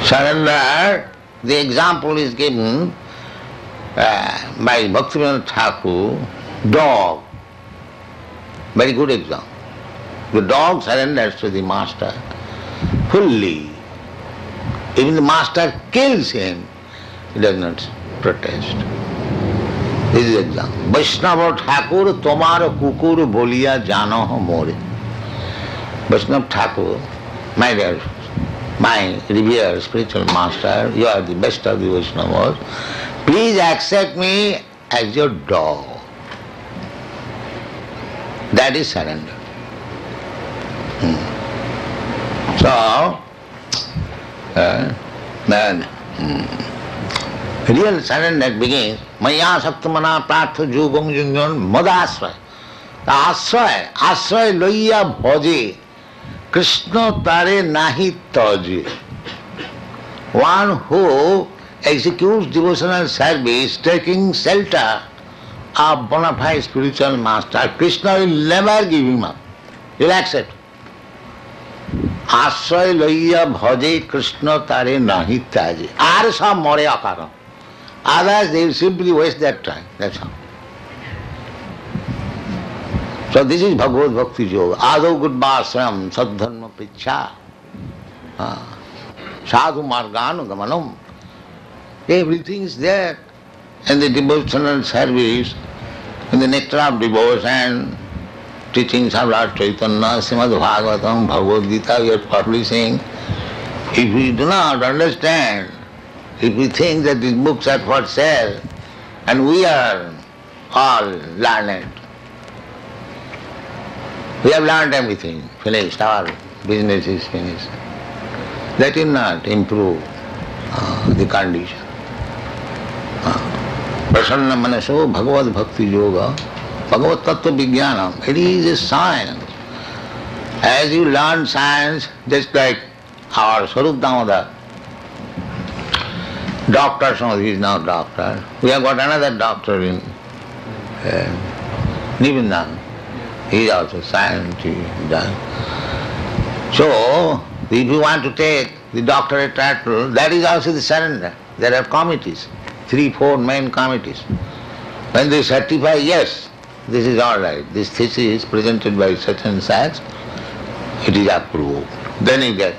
Surrender, the example is given by Bhaktivinoda Thakur, dog. Very good example. The dog surrenders to the master fully. Even the master kills him, he does not protest. This is the example. Vaishnava Thakur tomar kukur boliya jano more. Vaishnava Thakur, my dear, my revered spiritual master, you are the best of the Vaishnavas. Please accept me as your dog. That is surrender. So, real surrender begins, Maya Saktamana Pratha Jugam Jungan Madasvay. The Asvay Loya Bhoji, Krishna Tare Nahi Taji. One who executes devotional service taking shelter of bona fide spiritual master, Krishna will never give him up. He will accept. Asray loiya bhaje Krishna tare nahi taje. Arsa more akaram. Others they will simply waste their time. That's all. So this is Bhagavad Bhakti Yoga. Ado Gudbhasram Sadharma Pricha. Sadhu Marganu Gamanam. Everything is there in the devotional service, in the nectar of devotion, teachings of Lord Chaitanya, Srimad Bhagavatam, Bhagavad Gita we are publishing. If we do not understand, if we think that these books are for sale, and we are all learned, we have learned everything, finished, our business is finished, that will not improve the condition. Prasanna Manaso Bhagavad Bhakti Yoga, Bhagavad Tattva Vijnanam, it is a science. As you learn science, just like our Swarup Damodar, doctor, so he is now doctor. We have got another doctor in Nivindan. He is also scientist. So, if you want to take the doctorate title, that is also the surrender. There are committees, 3-4 main committees. When they certify, yes, this is all right, this thesis presented by such and such, it is approved. Then you get.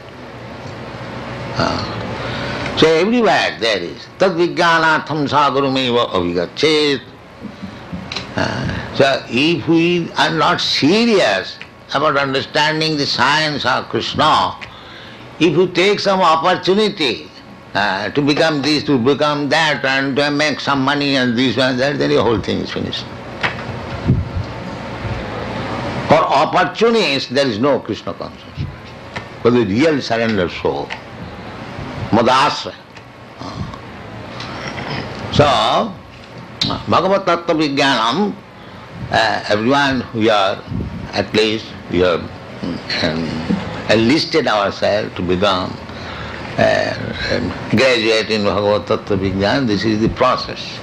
So everywhere there is. Tad vijnanatham sagarumeva avigachet. So if we are not serious about understanding the science of Krishna, if you take some opportunity to become this, to become that, and to make some money and this and that, then the whole thing is finished. For opportunists, there is no Krishna consciousness. For the real surrender soul, madasya. So, Bhagavad Tattva Vijnanam, everyone we are, at least we have enlisted ourselves to become graduate in Bhagavad Tattva Vijnana. This is the process.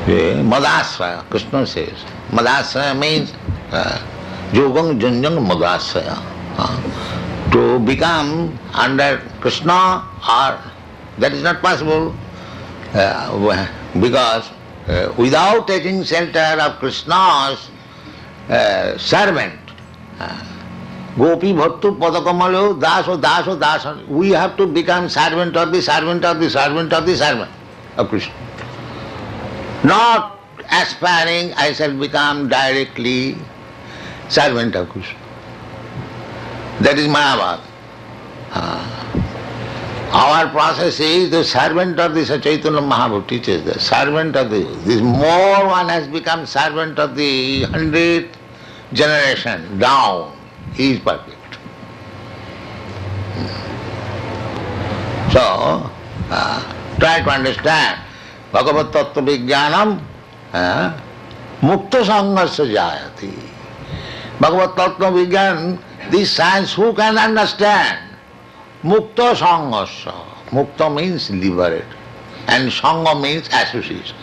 Madasya, Krishna says. Madasya means Yogam Junjang Madasya. To become under Krishna, or that is not possible because without taking shelter of Krishna's servant, Gopi Bhattu Padakamalu Daso Daso Daso, we have to become servant of the servant of the servant of the servant of Krishna. Not aspiring I shall become directly servant of Krishna. That is Mayavad. Our process is the servant of the Chaitanya Mahaprabhu teaches the servant of the, this more one has become servant of the 100th generation down, he is perfect. So, try to understand Bhagavad Tattva Vijnanam Mukta Sanghasya Jayati. Bhagavad Tattva Vijnana, this science who can understand? Mukta Sanghasya. Mukta means liberate and Sangha means association.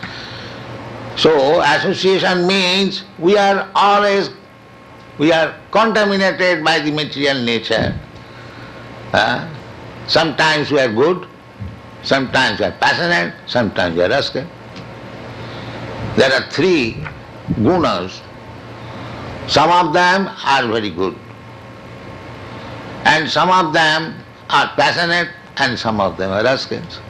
So association means we are contaminated by the material nature. Sometimes we are good, sometimes we are passionate, sometimes we are rascal. There are 3 gunas. Some of them are very good, and some of them are passionate, and some of them are rascals.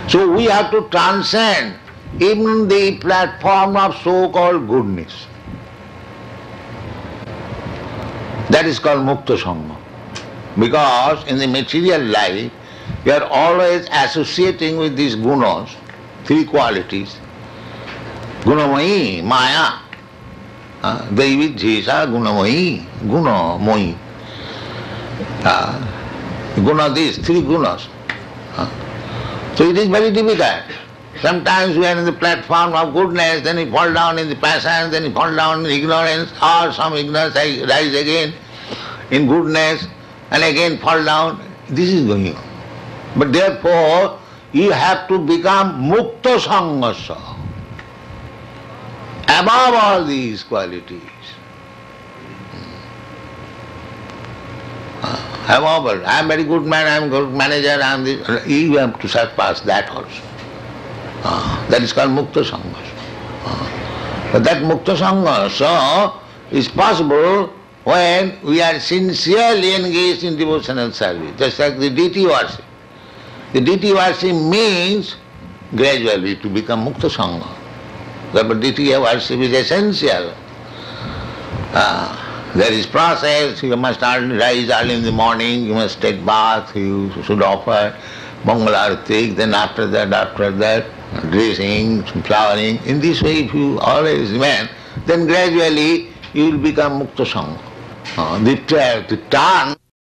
So we have to transcend even the platform of so-called goodness. That is called Mukta Sangha. Because in the material life, we are always associating with these gunas, 3 qualities. Gunamayi, Maya. Devi Jesa Gunamayi, Gunamoyi. Guna these 3 gunas. So it is very difficult. Sometimes we are in the platform of goodness, then we fall down in the passion, then we fall down in ignorance, or some ignorance rise again in goodness, and again fall down. This is going on. But therefore, you have to become Mukta Sanghasya. Above all these qualities. Above all, I am very good man, I am good manager, I am this. You have to surpass that also. That is called Mukta Sanghasya. But that Mukta Sanghasya is possible when we are sincerely engaged in devotional service, just like the deity worship. The deity worship means gradually to become Mukta Sangha. But deity worship is essential. There is process, you must rise early in the morning, you must take bath, you should offer Mangalarati, then after that, dressing, flowering. In this way, if you always remain, then gradually you will become Mukta Sangha. The turn